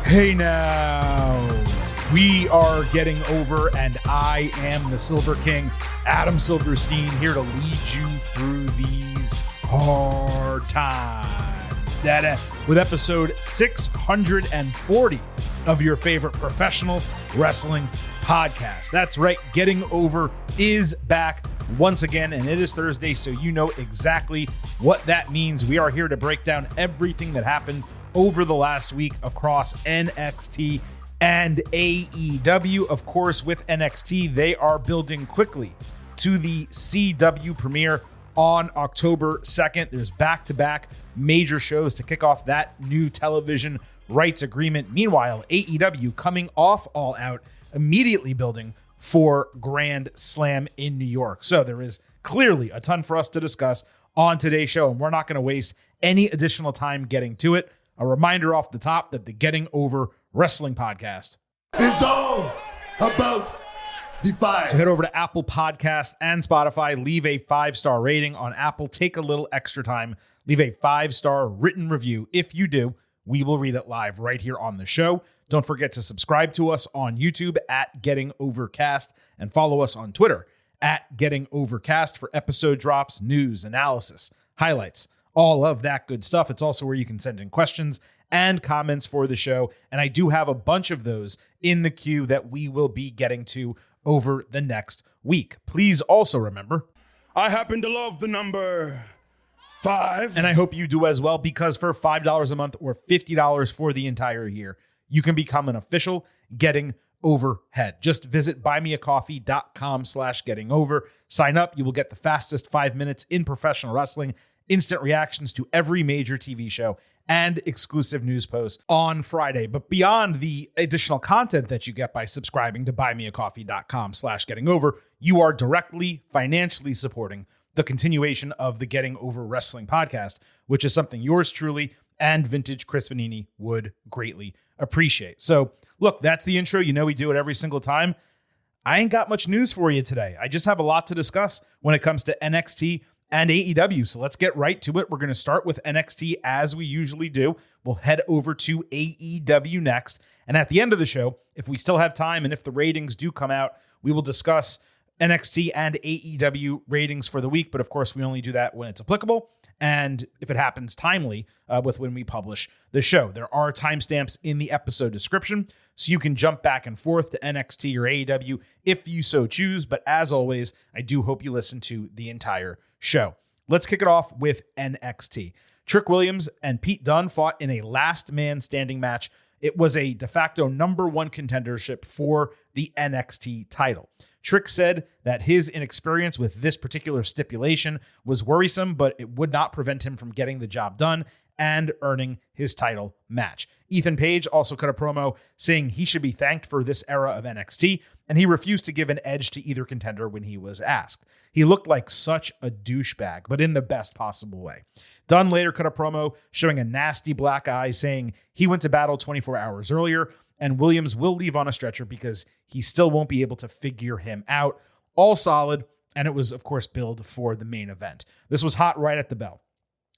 Hey now, we are getting over, and I am the Silver King, Adam Silverstein, here to lead you through these hard times. With episode 640 of your favorite professional wrestling podcast. That's right, Getting Over is back once again, and it is Thursday, so you know exactly what that means. We are here to break down everything that happened over the last week across NXT and AEW. Of course, with NXT, they are building quickly to the CW premiere on October 2nd. There's back-to-back major shows to kick off that new television rights agreement. Meanwhile, AEW coming off All Out, immediately building for Grand Slam in New York. So there is clearly a ton for us to discuss on today's show, and we're not going to waste any additional time getting to it. A reminder off the top that the Getting Over Wrestling podcast is all about the fire. So head over to Apple Podcasts and Spotify. Leave a 5-star rating on Apple. Take a little extra time. Leave a 5-star written review. If you do, we will read it live right here on the show. Don't forget to subscribe to us on YouTube at Getting Overcast and follow us on Twitter at Getting Overcast for episode drops, news, analysis, highlights, all of that good stuff. It's also where you can send in questions and comments for the show. And I do have a bunch of those in the queue that we will be getting to over the next week. Please also remember, I happen to love the number 5. and I hope you do as well, because for $5 a month or $50 for the entire year, you can become an official Getting Over head. Just visit buymeacoffee.com/gettingover. Sign up. You will get the fastest 5 minutes in professional wrestling, instant reactions to every major TV show, and exclusive news posts on Friday. But beyond the additional content that you get by subscribing to buymeacoffee.com/gettingover, you are directly financially supporting the continuation of the Getting Over Wrestling podcast, which is something yours truly and vintage Chris Vanini would greatly appreciate. So look, that's the intro. You know we do it every single time. I ain't got much news for you today. I just have a lot to discuss when it comes to NXT and AEW. So let's get right to it. We're going to start with NXT as we usually do. We'll head over to AEW next. And at the end of the show, if we still have time and if the ratings do come out, we will discuss NXT and AEW ratings for the week. But of course, we only do that when it's applicable and if it happens timely with when we publish the show. There are timestamps in the episode description, so you can jump back and forth to NXT or AEW if you so choose. But as always, I do hope you listen to the entire show. Let's kick it off with NXT. Trick Williams and Pete Dunne fought in a last man standing match. It was a de facto number 1 contendership for the NXT title. Trick said that his inexperience with this particular stipulation was worrisome, but it would not prevent him from getting the job done and earning his title match. Ethan Page also cut a promo saying he should be thanked for this era of NXT, and he refused to give an edge to either contender when he was asked. He looked like such a douchebag, but in the best possible way. Dunne later cut a promo showing a nasty black eye, saying he went to battle 24 hours earlier, and Williams will leave on a stretcher because he still won't be able to figure him out. All solid, and it was, of course, billed for the main event. This was hot right at the bell.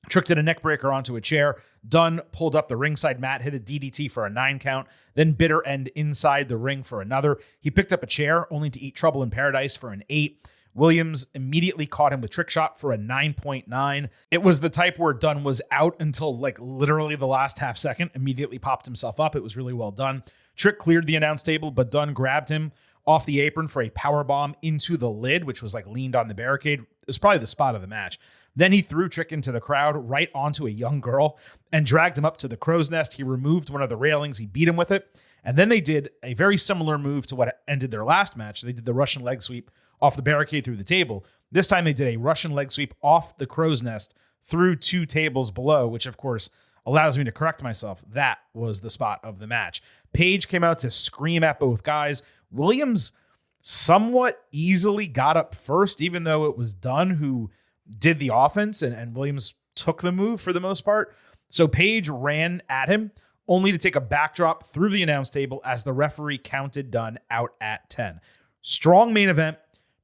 Trick did a neckbreaker onto a chair. Dunne pulled up the ringside mat, hit a DDT for a 9 count, then bitter end inside the ring for another. He picked up a chair, only to eat Trouble in Paradise for an 8. Williams immediately caught him with trick shot for a 9.9. It was the type where Dunne was out until like literally the last half second, immediately popped himself up. It was really well done. Trick cleared the announce table, but Dunne grabbed him off the apron for a power bomb into the lid, which was like leaned on the barricade. It was probably the spot of the match. Then he threw Trick into the crowd right onto a young girl and dragged him up to the crow's nest. He removed one of the railings. He beat him with it. And then they did a very similar move to what ended their last match. They did the Russian leg sweep off the barricade through the table. This time they did a Russian leg sweep off the crow's nest through 2 tables below, which of course allows me to correct myself. That was the spot of the match. Page came out to scream at both guys. Williams somewhat easily got up first, even though it was Dunne who did the offense and Williams took the move for the most part. So Page ran at him, only to take a backdrop through the announce table as the referee counted Dunne out at 10. Strong main event,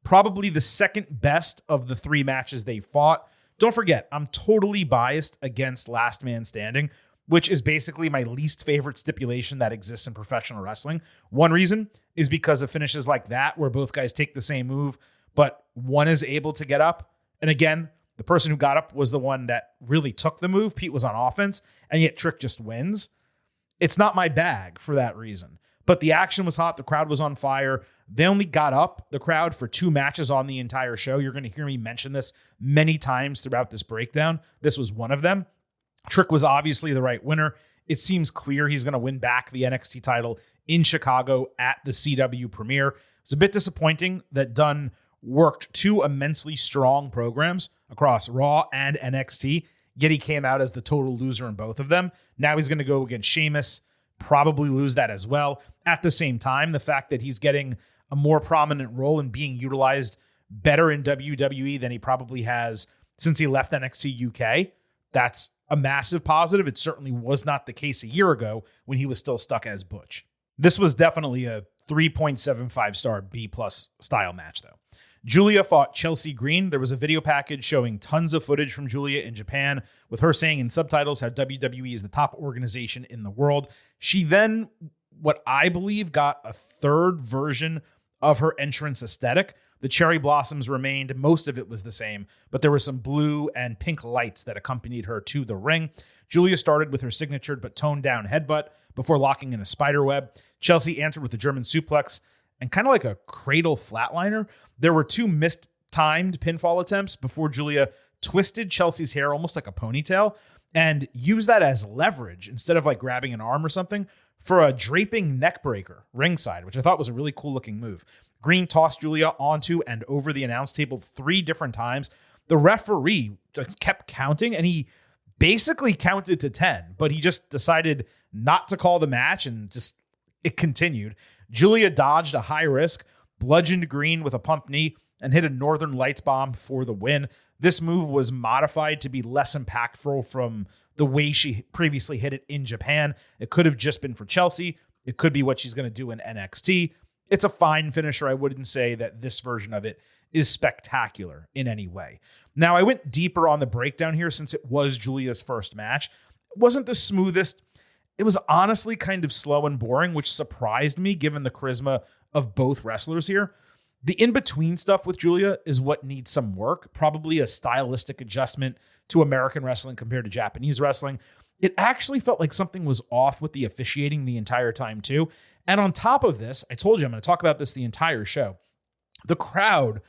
probably the second best of the 3 matches they fought. Don't forget, I'm totally biased against Last Man Standing, which is basically my least favorite stipulation that exists in professional wrestling. One reason is because of finishes like that, where both guys take the same move, but one is able to get up. And again, the person who got up was the one that really took the move. Pete was on offense, and yet Trick just wins. It's not my bag for that reason. But the action was hot. The crowd was on fire. They only got up, the crowd, for 2 matches on the entire show. You're going to hear me mention this many times throughout this breakdown. This was one of them. Trick was obviously the right winner. It seems clear he's going to win back the NXT title in Chicago at the CW premiere. It's a bit disappointing that Dunn worked 2 immensely strong programs across Raw and NXT, yet he came out as the total loser in both of them. Now he's going to go against Sheamus, probably lose that as well. At the same time, the fact that he's getting a more prominent role and being utilized better in WWE than he probably has since he left NXT UK, that's a massive positive. It certainly was not the case a year ago when he was still stuck as Butch. This was definitely a 3.75 star B+ style match, though. Giulia fought Chelsea Green. There was a video package showing tons of footage from Giulia in Japan, with her saying in subtitles how WWE is the top organization in the world. She then, what I believe, got a third version of her entrance aesthetic. The cherry blossoms remained. Most of it was the same, but there were some blue and pink lights that accompanied her to the ring. Giulia started with her signature but toned down headbutt before locking in a spider web. Chelsea answered with a German suplex and kind of like a cradle flatliner. There were 2 mistimed pinfall attempts before Giulia twisted Chelsea's hair almost like a ponytail and used that as leverage instead of like grabbing an arm or something for a draping neck breaker ringside, which I thought was a really cool looking move. Green tossed Giulia onto and over the announce table 3 different times. The referee kept counting, and he basically counted to 10, but he just decided not to call the match, and just it continued. Giulia dodged a high risk, bludgeoned Green with a pump knee, and hit a Northern Lights bomb for the win. This move was modified to be less impactful from the way she previously hit it in Japan. It could have just been for Chelsea. It could be what she's going to do in NXT. It's a fine finisher. I wouldn't say that this version of it is spectacular in any way. Now, I went deeper on the breakdown here since it was Giulia's first match. It wasn't the smoothest. It was honestly kind of slow and boring, which surprised me given the charisma of both wrestlers here. The in-between stuff with Giulia is what needs some work, probably a stylistic adjustment to American wrestling compared to Japanese wrestling. It actually felt like something was off with the officiating the entire time too. And on top of this, I told you I'm going to talk about this the entire show. The crowd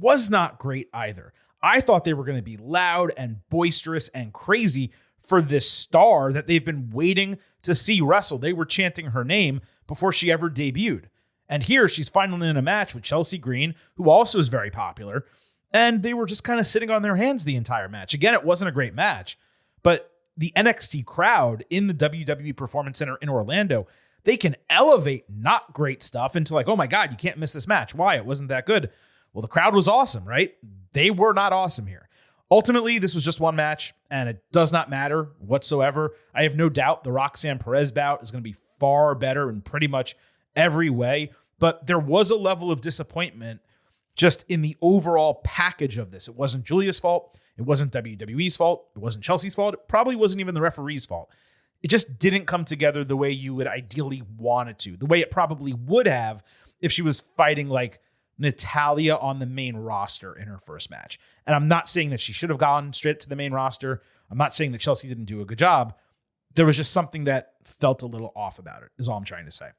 was not great either. I thought they were going to be loud and boisterous and crazy for this star that they've been waiting to see wrestle. They were chanting her name before she ever debuted. And here she's finally in a match with Chelsea Green, who also is very popular. And they were just kind of sitting on their hands the entire match. Again, it wasn't a great match, but the NXT crowd in the WWE Performance Center in Orlando, they can elevate not great stuff into like, oh my God, you can't miss this match. Why? It wasn't that good. Well, the crowd was awesome, right? They were not awesome here. Ultimately, this was just one match, and it does not matter whatsoever. I have no doubt the Roxanne Perez bout is going to be far better in pretty much every way, but there was a level of disappointment just in the overall package of this. It wasn't Giulia's fault. It wasn't WWE's fault. It wasn't Chelsea's fault. It probably wasn't even the referee's fault. It just didn't come together the way you would ideally want it to, the way it probably would have if she was fighting like Natalya on the main roster in her first match. And I'm not saying that she should have gone straight to the main roster. I'm not saying that Chelsea didn't do a good job. There was just something that felt a little off about it, is all I'm trying to say.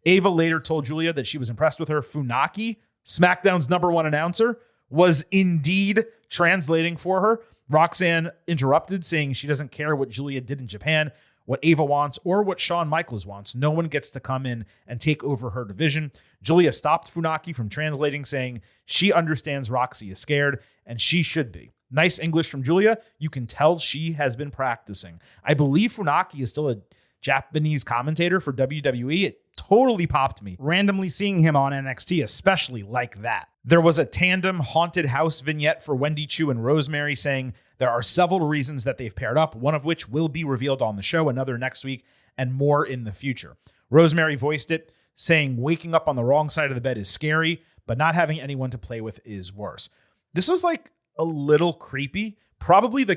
Ava later told Giulia that she was impressed with her. Funaki, SmackDown's #1 announcer, was indeed translating for her. Roxanne interrupted, saying she doesn't care what Giulia did in Japan, what Ava wants, or what Shawn Michaels wants. No one gets to come in and take over her division. Giulia stopped Funaki from translating, saying she understands Roxy is scared, and she should be. Nice English from Giulia. You can tell she has been practicing. I believe Funaki is still a Japanese commentator for WWE. It totally popped me, randomly seeing him on NXT, especially like that. There was a tandem haunted house vignette for Wendy Chu and Rosemary, saying there are several reasons that they've paired up, one of which will be revealed on the show, another next week, and more in the future. Rosemary voiced it, saying waking up on the wrong side of the bed is scary, but not having anyone to play with is worse. This was like a little creepy, probably the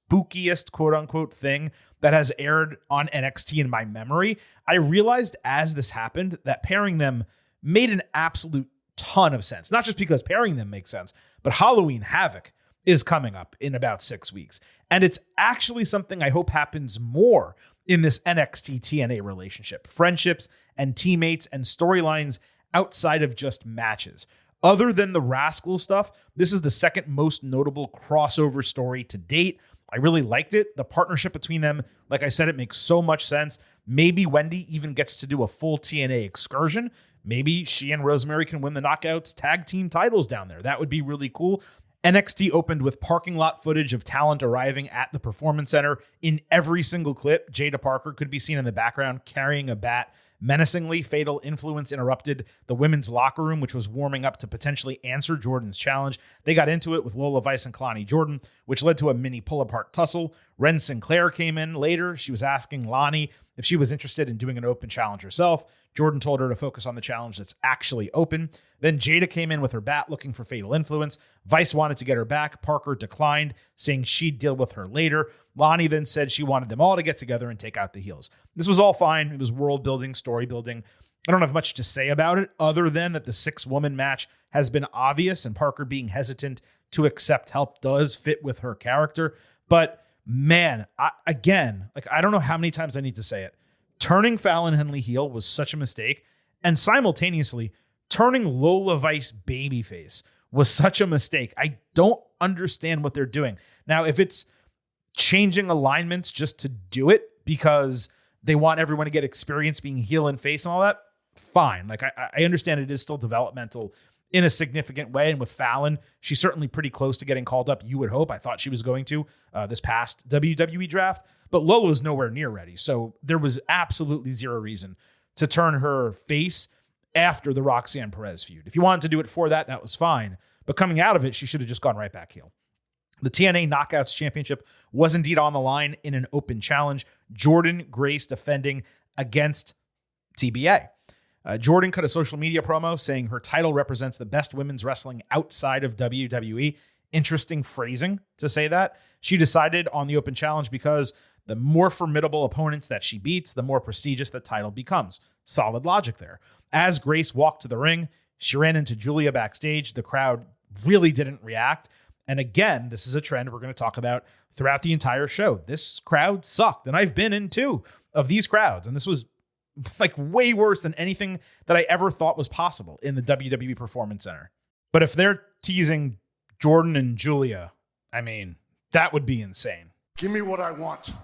spookiest quote unquote thing that has aired on NXT in my memory. I realized as this happened that pairing them made an absolute ton of sense. Not just because pairing them makes sense, but Halloween Havoc is coming up in about 6 weeks. And it's actually something I hope happens more in this NXT TNA relationship. Friendships and teammates and storylines outside of just matches. Other than the Rascal stuff, this is the second most notable crossover story to date. I really liked it. The partnership between them, like I said, it makes so much sense. Maybe Wendy even gets to do a full TNA excursion. Maybe she and Rosemary can win the Knockouts tag team titles down there. That would be really cool. NXT opened with parking lot footage of talent arriving at the Performance Center. In every single clip, Jada Parker could be seen in the background carrying a bat. Menacingly, Fatal Influence interrupted the women's locker room, which was warming up to potentially answer Jordan's challenge. They got into it with Lola Vice and Kalani Jordan, which led to a mini pull-apart tussle. Ren Sinclair came in later. She was asking Lonnie if she was interested in doing an open challenge herself. Jordan told her to focus on the challenge that's actually open. Then Jada came in with her bat looking for Fatal Influence. Vice wanted to get her back. Parker declined, saying she'd deal with her later. Lonnie then said she wanted them all to get together and take out the heels. This was all fine. It was world building, story building. I don't have much to say about it other than that the 6-woman match has been obvious, and Parker being hesitant to accept help does fit with her character. But man, I don't know how many times I need to say it. Turning Fallon Henley heel was such a mistake, and simultaneously turning Lola Vice babyface was such a mistake. I don't understand what they're doing. Now, if it's changing alignments just to do it because they want everyone to get experience being heel and face and all that, fine. Like I understand it is still developmental in a significant way. And with Fallon, she's certainly pretty close to getting called up. You would hope. I thought she was going to this past WWE draft, but Lola's nowhere near ready. So there was absolutely zero reason to turn her face after the Roxanne Perez feud. If you wanted to do it for that, that was fine. But coming out of it, she should have just gone right back heel. The TNA Knockouts Championship was indeed on the line in an open challenge. Jordan Grace defending against TBA. Jordan cut a social media promo saying her title represents the best women's wrestling outside of WWE. Interesting phrasing to say that. She decided on the open challenge because the more formidable opponents that she beats, the more prestigious the title becomes. Solid logic there. As Grace walked to the ring, she ran into Giulia backstage. The crowd really didn't react. And again, this is a trend we're going to talk about throughout the entire show. This crowd sucked. And I've been in 2 of these crowds. And this was like way worse than anything that I ever thought was possible in the WWE Performance Center. But if they're teasing Jordan and Giulia, I mean, that would be insane. Give me what I want.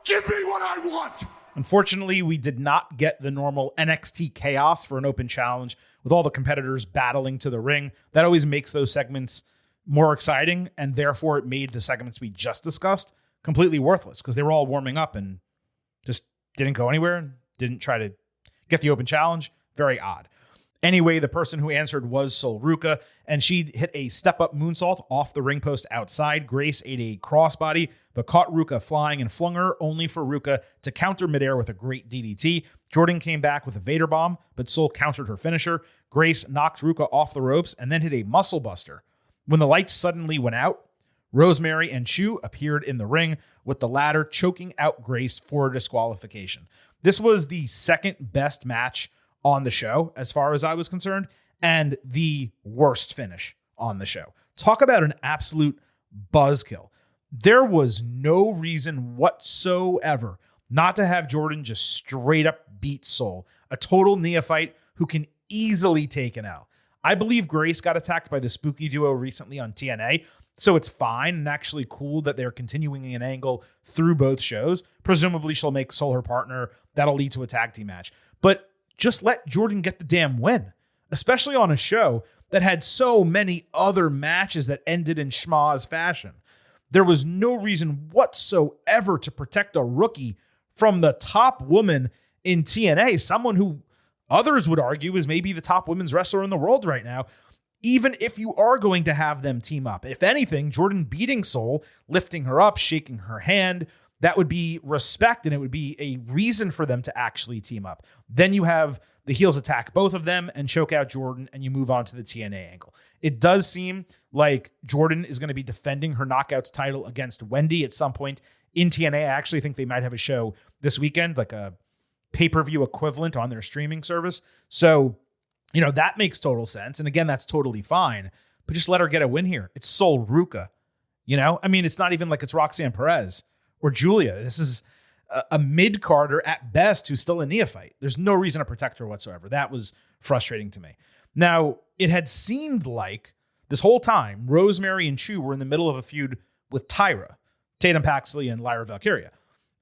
Give me what I want. Unfortunately, we did not get the normal NXT chaos for an open challenge with all the competitors battling to the ring. That always makes those segments more exciting, and therefore it made the segments we just discussed completely worthless because they were all warming up and just didn't go anywhere and didn't try to get the open challenge. Very odd. Anyway, the person who answered was Sol Ruca, and she hit a step-up moonsault off the ring post outside. Grace ate a crossbody, but caught Ruca flying and flung her, only for Ruca to counter midair with a great DDT. Jordan came back with a Vader bomb, but Sol countered her finisher. Grace knocked Ruca off the ropes and then hit a muscle buster. When the lights suddenly went out, Rosemary and Chu appeared in the ring, with the latter choking out Grace for disqualification. This was the second best match on the show, as far as I was concerned, and the worst finish on the show. Talk about an absolute buzzkill. There was no reason whatsoever not to have Jordan just straight up beat Sol, a total neophyte who can easily take an L. I believe Grace got attacked by the Spooky Duo recently on TNA, so it's fine and actually cool that they're continuing an angle through both shows. Presumably she'll make Sol her partner. That'll lead to a tag team match. But just let Jordan get the damn win, especially on a show that had so many other matches that ended in schmaz fashion. There was no reason whatsoever to protect a rookie from the top woman in TNA, someone who others would argue is maybe the top women's wrestler in the world right now, even if you are going to have them team up. If anything, Jordan beating Sol, lifting her up, shaking her hand, that would be respect, and it would be a reason for them to actually team up. Then you have The heels attack both of them and choke out Jordan, and you move on to the TNA angle. It does seem like Jordan is going to be defending her Knockouts title against Wendy at some point in TNA. I actually think they might have a show this weekend, like a pay-per-view equivalent on their streaming service. So, that makes total sense. And again, that's totally fine. But just let her get a win here. It's Sol Ruca. It's not even like it's Roxanne Perez or Giulia. This is a mid-carder at best who's still a neophyte. There's no reason to protect her whatsoever. That was frustrating to me. Now, it had seemed like this whole time, Rosemary and Chu were in the middle of a feud with Tyra, Tatum Paxley, and Lyra Valkyria.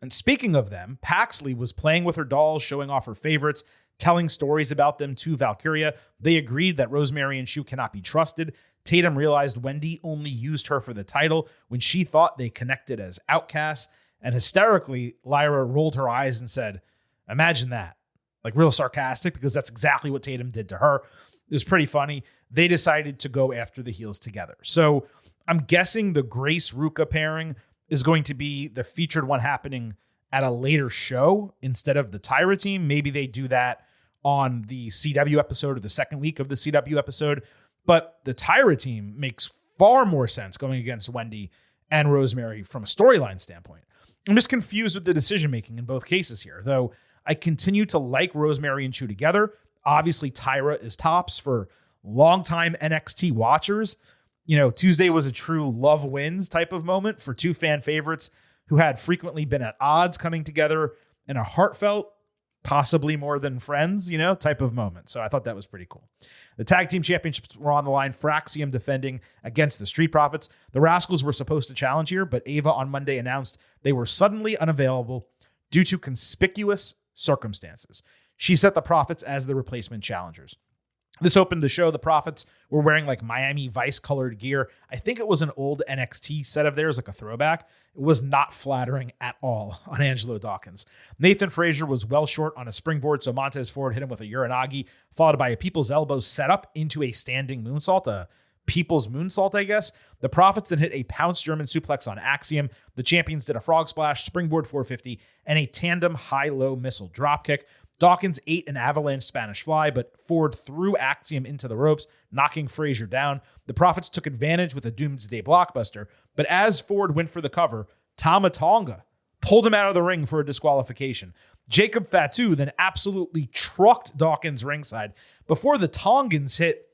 And speaking of them, Paxley was playing with her dolls, showing off her favorites, telling stories about them to Valkyria. They agreed that Rosemary and Chu cannot be trusted. Tatum realized Wendy only used her for the title when she thought they connected as outcasts. And hysterically, Lyra rolled her eyes and said, "Imagine that." Like real sarcastic, because that's exactly what Tatum did to her. It was pretty funny. They decided to go after the heels together. So I'm guessing the Grace Ruca pairing is going to be the featured one happening at a later show instead of the Tyra team. Maybe they do that on the CW episode or the second week of the CW episode. But the Tyra team makes far more sense going against Wendy and Rosemary from a storyline standpoint. I'm just confused with the decision-making in both cases here, though I continue to like Rosemary and Chu together. Obviously, Tyra is tops for longtime NXT watchers. Tuesday was a true love wins type of moment for two fan favorites who had frequently been at odds coming together in a heartfelt, possibly more than friends, type of moment. So I thought that was pretty cool. The tag team championships were on the line. Fraxium defending against the Street Profits. The Rascals were supposed to challenge here, but Ava on Monday announced they were suddenly unavailable due to conspicuous circumstances. She set the Profits as the replacement challengers. This opened the show. The Profits were wearing like Miami Vice colored gear. I think it was an old NXT set of theirs, like a throwback. It was not flattering at all on Angelo Dawkins. Nathan Frazier was well short on a springboard, so Montez Ford hit him with a Uranagi, followed by a People's Elbow set up into a standing moonsault, a People's Moonsault, I guess. The Profits then hit a pounce German suplex on Axiom. The champions did a frog splash, springboard 450, and a tandem high-low missile dropkick. Dawkins ate an avalanche Spanish fly, but Ford threw Axiom into the ropes, knocking Frazier down. The Profits took advantage with a Doomsday Blockbuster, but as Ford went for the cover, Tama Tonga pulled him out of the ring for a disqualification. Jacob Fatu then absolutely trucked Dawkins ringside before the Tongans hit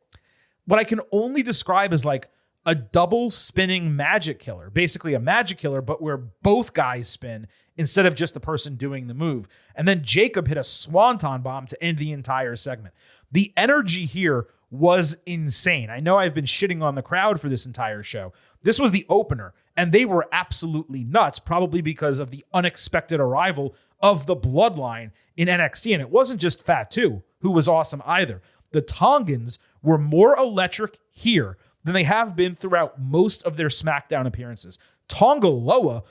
what I can only describe as like a double spinning magic killer, basically a magic killer, but where both guys spin instead of just the person doing the move. And then Jacob hit a swanton bomb to end the entire segment. The energy here was insane. I know I've been shitting on the crowd for this entire show. This was the opener, and they were absolutely nuts, probably because of the unexpected arrival of the Bloodline in NXT. And it wasn't just Fatu, who was awesome either. The Tongans were more electric here than they have been throughout most of their SmackDown appearances. Tonga Loa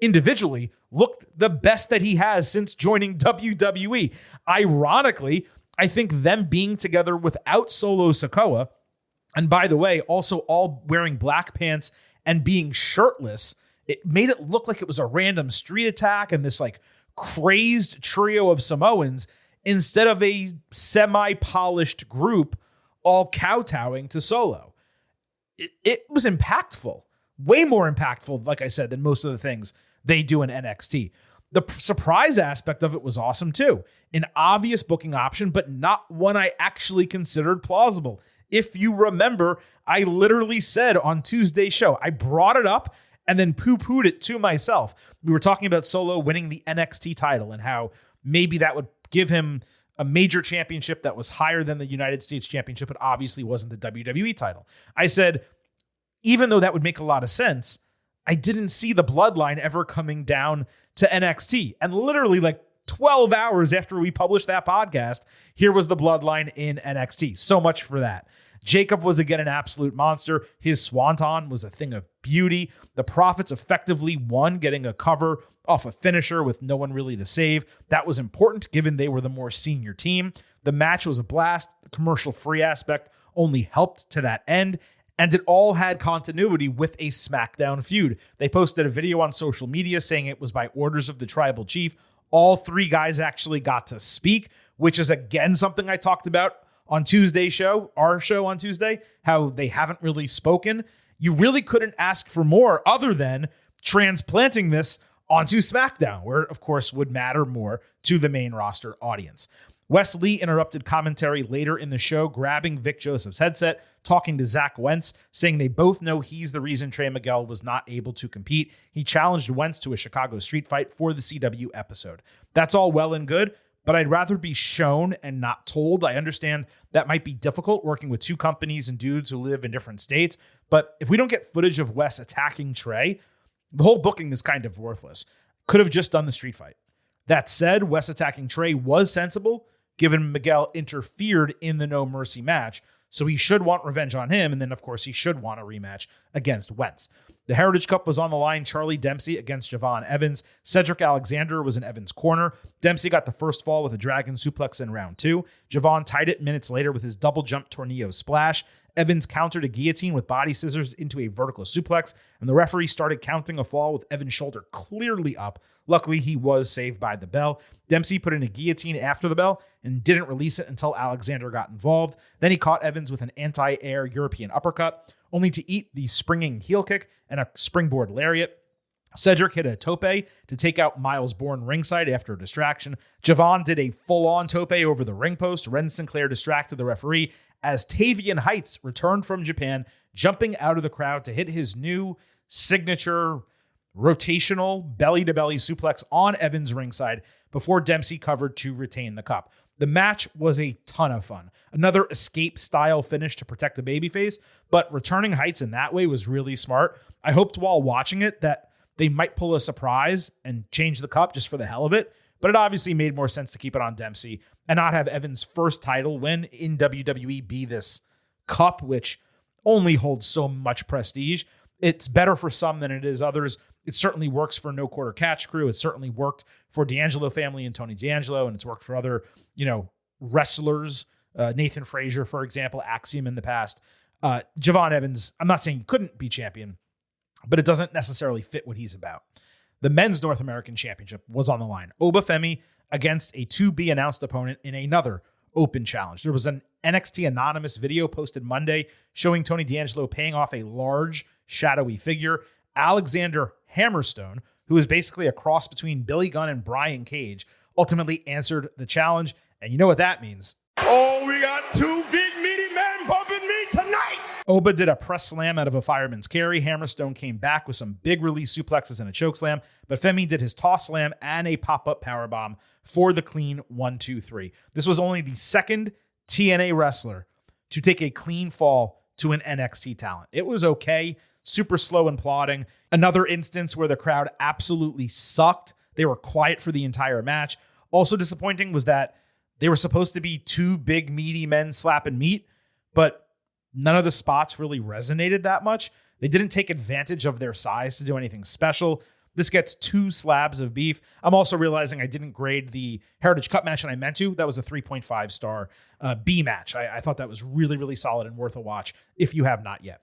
individually looked the best that he has since joining WWE. Ironically, I think them being together without Solo Sikoa, and by the way, also all wearing black pants and being shirtless, it made it look like it was a random street attack and this like crazed trio of Samoans instead of a semi-polished group all kowtowing to Solo. It was impactful, way more impactful, like I said, than most of the things they do in NXT. The surprise aspect of it was awesome too. An obvious booking option, but not one I actually considered plausible. If you remember, I literally said on Tuesday's show, I brought it up and then poo-pooed it to myself. We were talking about Solo winning the NXT title and how maybe that would give him a major championship that was higher than the United States Championship, but obviously wasn't the WWE title. I said, even though that would make a lot of sense, I didn't see the Bloodline ever coming down to NXT. And literally like 12 hours after we published that podcast, here was the Bloodline in NXT. So much for that. Jacob was again an absolute monster. His swanton was a thing of beauty. The Profits effectively won, getting a cover off a finisher with no one really to save. That was important given they were the more senior team. The match was a blast. The commercial-free aspect only helped to that end. And it all had continuity with a SmackDown feud. They posted a video on social media saying it was by orders of the tribal chief. All three guys actually got to speak, which is again something I talked about on our show on Tuesday, how they haven't really spoken. You really couldn't ask for more other than transplanting this onto SmackDown, where of course would matter more to the main roster audience. Wes Lee interrupted commentary later in the show, grabbing Vic Joseph's headset, talking to Zach Wentz, saying they both know he's the reason Trey Miguel was not able to compete. He challenged Wentz to a Chicago street fight for the CW episode. That's all well and good, but I'd rather be shown and not told. I understand that might be difficult working with two companies and dudes who live in different states, but if we don't get footage of Wes attacking Trey, the whole booking is kind of worthless. Could have just done the street fight. That said, Wes attacking Trey was sensible, given Miguel interfered in the No Mercy match, so he should want revenge on him, and then, of course, he should want a rematch against Wentz. The Heritage Cup was on the line. Charlie Dempsey against Javon Evans. Cedric Alexander was in Evans' corner. Dempsey got the first fall with a dragon suplex in round 2. Javon tied it minutes later with his double jump tornado splash. Evans countered a guillotine with body scissors into a vertical suplex, and the referee started counting a fall with Evans' shoulder clearly up. Luckily, he was saved by the bell. Dempsey put in a guillotine after the bell and didn't release it until Alexander got involved. Then he caught Evans with an anti-air European uppercut, only to eat the springing heel kick and a springboard lariat. Cedric hit a tope to take out Miles Bourne ringside after a distraction. Javon did a full-on tope over the ring post. Ren Sinclair distracted the referee as Tavian Heights returned from Japan, jumping out of the crowd to hit his new signature rotational belly-to-belly suplex on Evans ringside before Dempsey covered to retain the cup. The match was a ton of fun. Another escape-style finish to protect the babyface, but returning Heights in that way was really smart. I hoped while watching it that they might pull a surprise and change the cup just for the hell of it, but it obviously made more sense to keep it on Dempsey and not have Evans' first title win in WWE be this cup, which only holds so much prestige. It's better for some than it is others. It certainly works for No Quarter Catch Crew. It certainly worked for D'Angelo family and Tony D'Angelo, and it's worked for other, wrestlers. Nathan Frazier, for example, Axiom in the past. Javon Evans, I'm not saying he couldn't be champion, but it doesn't necessarily fit what he's about. The men's North American Championship was on the line. Obafemi against a to-be-announced opponent in another open challenge. There was an NXT Anonymous video posted Monday showing Tony D'Angelo paying off a large, shadowy figure. Alexander Hammerstone, who is basically a cross between Billy Gunn and Brian Cage, ultimately answered the challenge. And you know what that means. Oh, we got two big meaty men bumping me tonight. Oba did a press slam out of a fireman's carry. Hammerstone came back with some big release suplexes and a choke slam, but Femi did his toss slam and a pop-up powerbomb for the clean 1-2-3. This was only the second TNA wrestler to take a clean fall to an NXT talent. It was okay, super slow and plodding. Another instance where the crowd absolutely sucked. They were quiet for the entire match. Also disappointing was that they were supposed to be two big meaty men slapping meat, but none of the spots really resonated that much. They didn't take advantage of their size to do anything special. This gets 2 slabs of beef. I'm also realizing I didn't grade the Heritage Cup match, and I meant to. That was a 3.5 star B match. I thought that was really, really solid and worth a watch if you have not yet.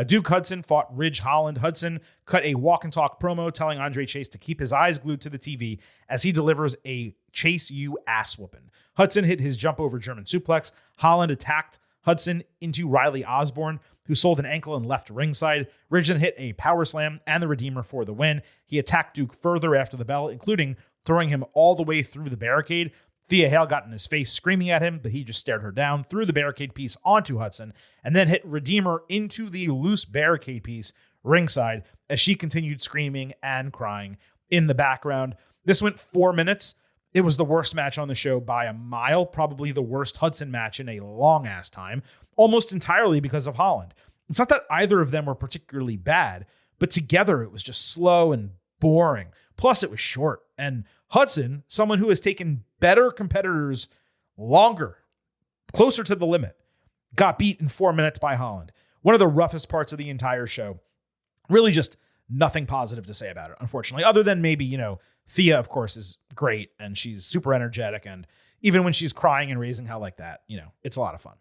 Duke Hudson fought Ridge Holland. Hudson cut a walk and talk promo telling Andre Chase to keep his eyes glued to the TV as he delivers a Chase U ass whooping. Hudson hit his jump over German suplex. Holland attacked Hudson into Riley Osborne, who sold an ankle and left ringside. Ridge then hit a power slam and the Redeemer for the win. He attacked Duke further after the bell, including throwing him all the way through the barricade. Thea Hale got in his face screaming at him, but he just stared her down, threw the barricade piece onto Hudson, and then hit Redeemer into the loose barricade piece ringside as she continued screaming and crying in the background. This went 4 minutes. It was the worst match on the show by a mile, probably the worst Hudson match in a long-ass time, almost entirely because of Holland. It's not that either of them were particularly bad, but together it was just slow and boring. Plus, it was short. And Hudson, someone who has taken better competitors longer, closer to the limit, got beat in 4 minutes by Holland. One of the roughest parts of the entire show. Really just nothing positive to say about it, unfortunately, other than maybe, Thea, of course, is great and she's super energetic. And even when she's crying and raising hell like that, it's a lot of fun.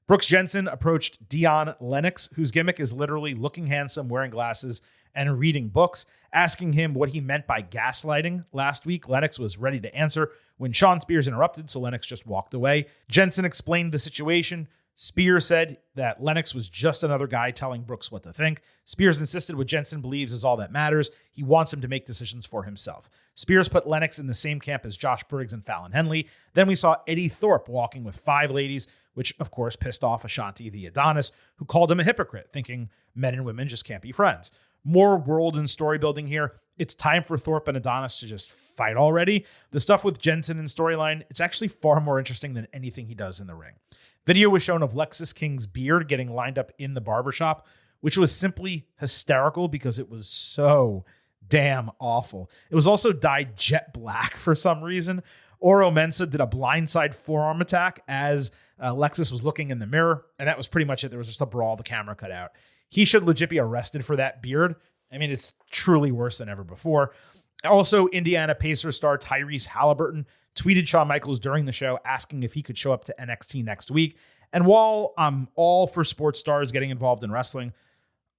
Brooks Jensen approached Dion Lennox, whose gimmick is literally looking handsome, wearing glasses, and reading books. Asking him what he meant by gaslighting last week, Lennox was ready to answer when Shawn Spears interrupted, so Lennox just walked away. Jensen explained the situation. Spears said that Lennox was just another guy telling Brooks what to think. Spears insisted what Jensen believes is all that matters. He wants him to make decisions for himself. Spears put Lennox in the same camp as Josh Briggs and Fallon Henley. Then we saw Eddie Thorpe walking with 5 ladies, which of course pissed off Ashanti the Adonis, who called him a hypocrite, thinking men and women just can't be friends. More world and story building here. It's time for Thorpe and Adonis to just fight already. The stuff with Jensen and storyline, it's actually far more interesting than anything he does in the ring. Video was shown of Lexis King's beard getting lined up in the barbershop, which was simply hysterical because it was so damn awful. It was also dyed jet black for some reason. Oro Mensah did a blindside forearm attack as Lexis was looking in the mirror, and that was pretty much it. There was just a brawl, the camera cut out. He should legit be arrested for that beard. I mean, it's truly worse than ever before. Also, Indiana Pacers star Tyrese Halliburton tweeted Shawn Michaels during the show asking if he could show up to NXT next week. And while I'm all for sports stars getting involved in wrestling,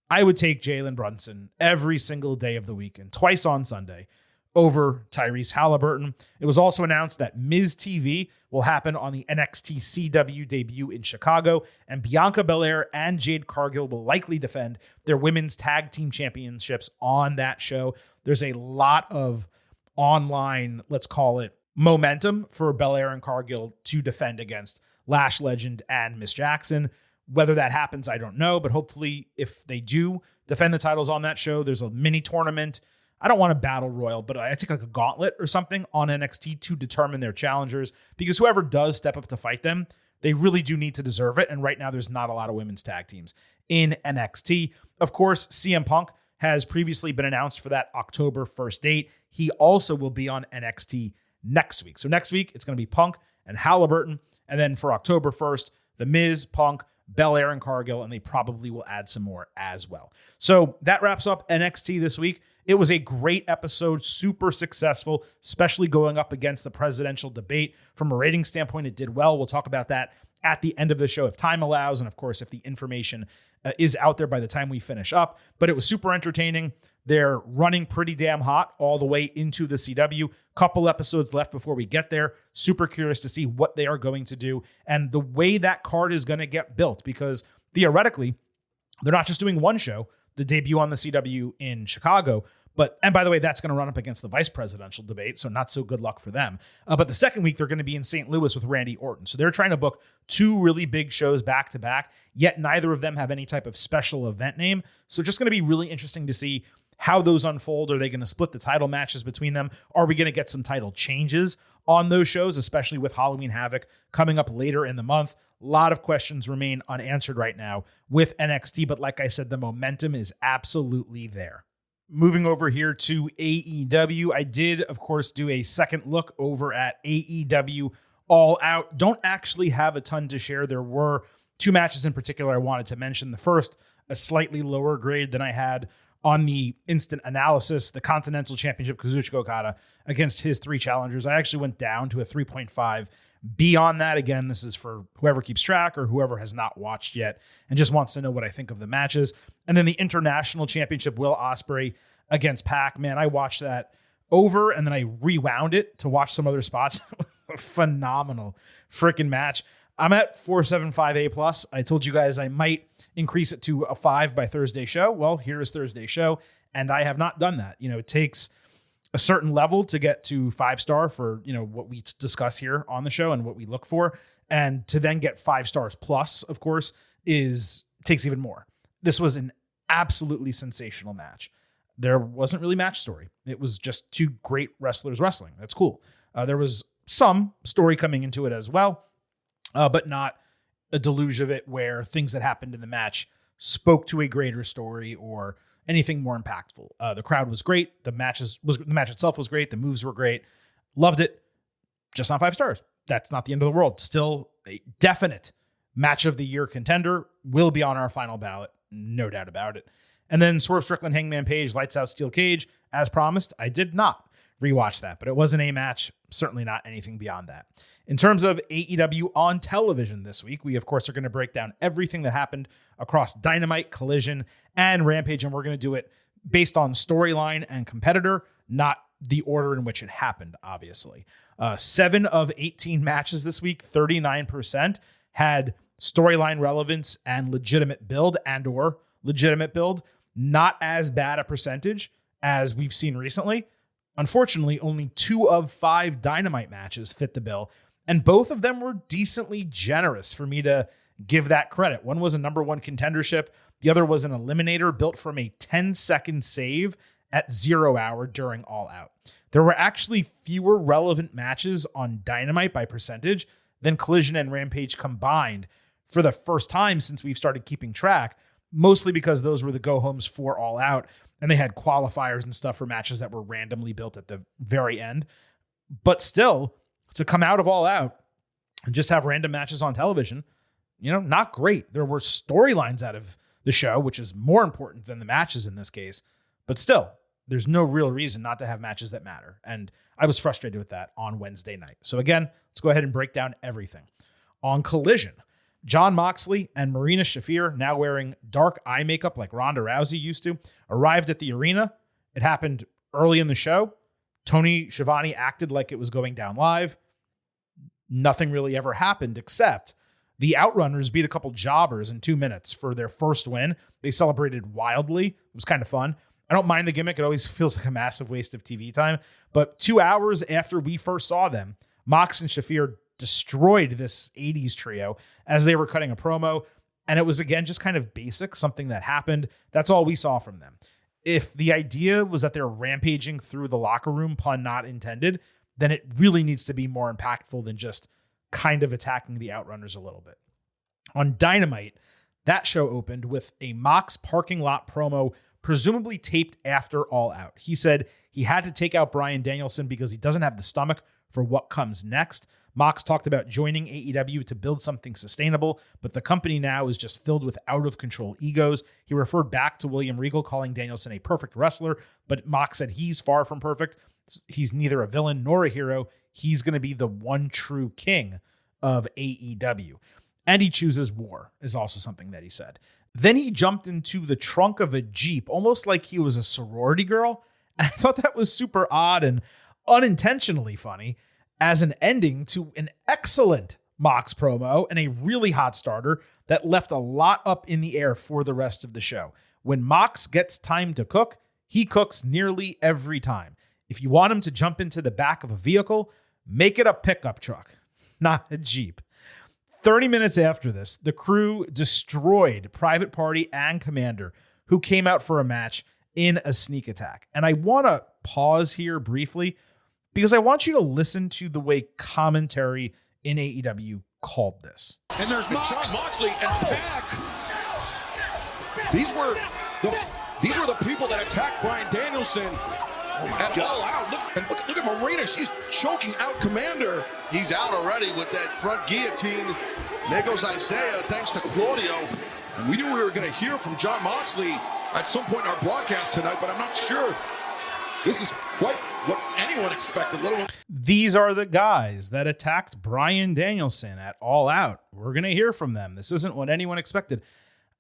I would take Jalen Brunson every single day of the week and twice on Sunday over Tyrese Halliburton. It was also announced that Miz TV will happen on the NXT CW debut in Chicago, and Bianca Belair and Jade Cargill will likely defend their women's tag team championships on that show. There's a lot of online, let's call it, momentum for Belair and Cargill to defend against Lash Legend and Miss Jackson. Whether that happens, I don't know, but hopefully if they do defend the titles on that show, there's a mini tournament. I don't want a battle royal, but I think like a gauntlet or something on NXT to determine their challengers, because whoever does step up to fight them, they really do need to deserve it. And right now there's not a lot of women's tag teams in NXT. Of course, CM Punk has previously been announced for that October 1st date. He also will be on NXT next week. So next week, it's going to be Punk and Halliburton. And then for October 1st, The Miz, Punk, Belair, and Cargill, and they probably will add some more as well. So that wraps up NXT this week. It was a great episode, super successful, especially going up against the presidential debate. From a rating standpoint, it did well. We'll talk about that at the end of the show if time allows, and of course, if the information is out there by the time we finish up. But it was super entertaining. They're running pretty damn hot all the way into the CW. Couple episodes left before we get there. Super curious to see what they are going to do and the way that card is going to get built, because theoretically, they're not just doing one show, the debut on the CW in Chicago, and by the way, that's going to run up against the vice presidential debate, so not so good luck for them. But the second week, they're going to be in St. Louis with Randy Orton. So they're trying to book 2 really big shows back to back, yet neither of them have any type of special event name. So just going to be really interesting to see how those unfold. Are they going to split the title matches between them? Are we going to get some title changes on those shows, especially with Halloween Havoc coming up later in the month? A lot of questions remain unanswered right now with NXT, but like I said, the momentum is absolutely there. Moving over here to AEW, I did, of course, do a second look over at AEW All Out. Don't actually have a ton to share. There were 2 matches in particular I wanted to mention. The first, a slightly lower grade than I had on the instant analysis, the Continental Championship, Kazuchika Okada against his 3 challengers. I actually went down to a 3.5. Beyond that, again, this is for whoever keeps track or whoever has not watched yet and just wants to know what I think of the matches. And then the International Championship, Will Ospreay against Pac. Man, I watched that over and then I rewound it to watch some other spots. Phenomenal freaking match. I'm at 4.75 A+. I told you guys I might increase it to a 5 by Thursday show. Well, here is Thursday show, and I have not done that. It takes a certain level to get to 5-star for, what we discuss here on the show and what we look for. And to then get 5 stars plus, of course, takes even more. This was an absolutely sensational match. There wasn't really match story. It was just 2 great wrestlers wrestling. That's cool. There was some story coming into it as well, but not a deluge of it where things that happened in the match spoke to a greater story or anything more impactful. The crowd was great. The match itself was great. The moves were great. Loved it. Just not 5 stars. That's not the end of the world. Still a definite match of the year contender. Will be on our final ballot. No doubt about it. And then Swerve Strickland, Hangman Page, Lights Out Steel Cage. As promised, I did not rewatch that, but it was an A match. Certainly not anything beyond that. In terms of AEW on television this week, we, of course, are going to break down everything that happened across Dynamite, Collision, and Rampage, and we're going to do it based on storyline and competitor, not the order in which it happened, obviously. 7 of 18 matches this week, 39%, had storyline relevance and legitimate build and/or legitimate build. Not as bad a percentage as we've seen recently. Unfortunately, only 2 of 5 Dynamite matches fit the bill, and both of them were decently generous for me to give that credit. One was a number 1 contendership. The other was an eliminator built from a 10-second save at 0 hour during All Out. There were actually fewer relevant matches on Dynamite by percentage than Collision and Rampage combined for the first time since we've started keeping track, mostly because those were the go-homes for All Out, and they had qualifiers and stuff for matches that were randomly built at the very end. But still, to come out of All Out and just have random matches on television, not great. There were storylines out of the show, which is more important than the matches in this case. But still, there's no real reason not to have matches that matter. And I was frustrated with that on Wednesday night. So again, let's go ahead and break down everything. On Collision, Jon Moxley and Marina Shafir, now wearing dark eye makeup like Ronda Rousey used to, arrived at the arena. It happened early in the show. Tony Schiavone acted like it was going down live. Nothing really ever happened except the Outrunners beat a couple jobbers in 2 minutes for their first win. They celebrated wildly. It was kind of fun. I don't mind the gimmick. It always feels like a massive waste of TV time. But 2 hours after we first saw them, Mox and Shafir destroyed this 80s trio as they were cutting a promo. And it was, again, just kind of basic, something that happened. That's all we saw from them. If the idea was that they're rampaging through the locker room, pun not intended, then it really needs to be more impactful than just kind of attacking the Outrunners a little bit. On Dynamite, that show opened with a Mox parking lot promo, presumably taped after All Out. He said he had to take out Bryan Danielson because he doesn't have the stomach for what comes next. Mox talked about joining AEW to build something sustainable, but the company now is just filled with out-of-control egos. He referred back to William Regal calling Danielson a perfect wrestler, but Mox said he's far from perfect. He's neither a villain nor a hero. He's going to be the one true king of AEW. And he chooses war, is also something that he said. Then he jumped into the trunk of a Jeep, almost like he was a sorority girl. And I thought that was super odd and unintentionally funny as an ending to an excellent Mox promo and a really hot starter that left a lot up in the air for the rest of the show. When Mox gets time to cook, he cooks nearly every time. If you want him to jump into the back of a vehicle, make it a pickup truck, not a Jeep. 30 minutes after this, the crew destroyed Private Party and Commander, who came out for a match in a sneak attack. And I want to pause here briefly because I want you to listen to the way commentary in AEW called this. And there's Jon Moxley and Pac. These were the people that attacked Bryan Danielson at All Out. Look at Marina. She's choking out Commander. He's out already with that front guillotine. There goes Isaiah, thanks to Claudio. And we knew we were going to hear from Jon Moxley at some point in our broadcast tonight, but I'm not sure this is quite what anyone expected. These are the guys that attacked Bryan Danielson at All Out. We're going to hear from them. This isn't what anyone expected.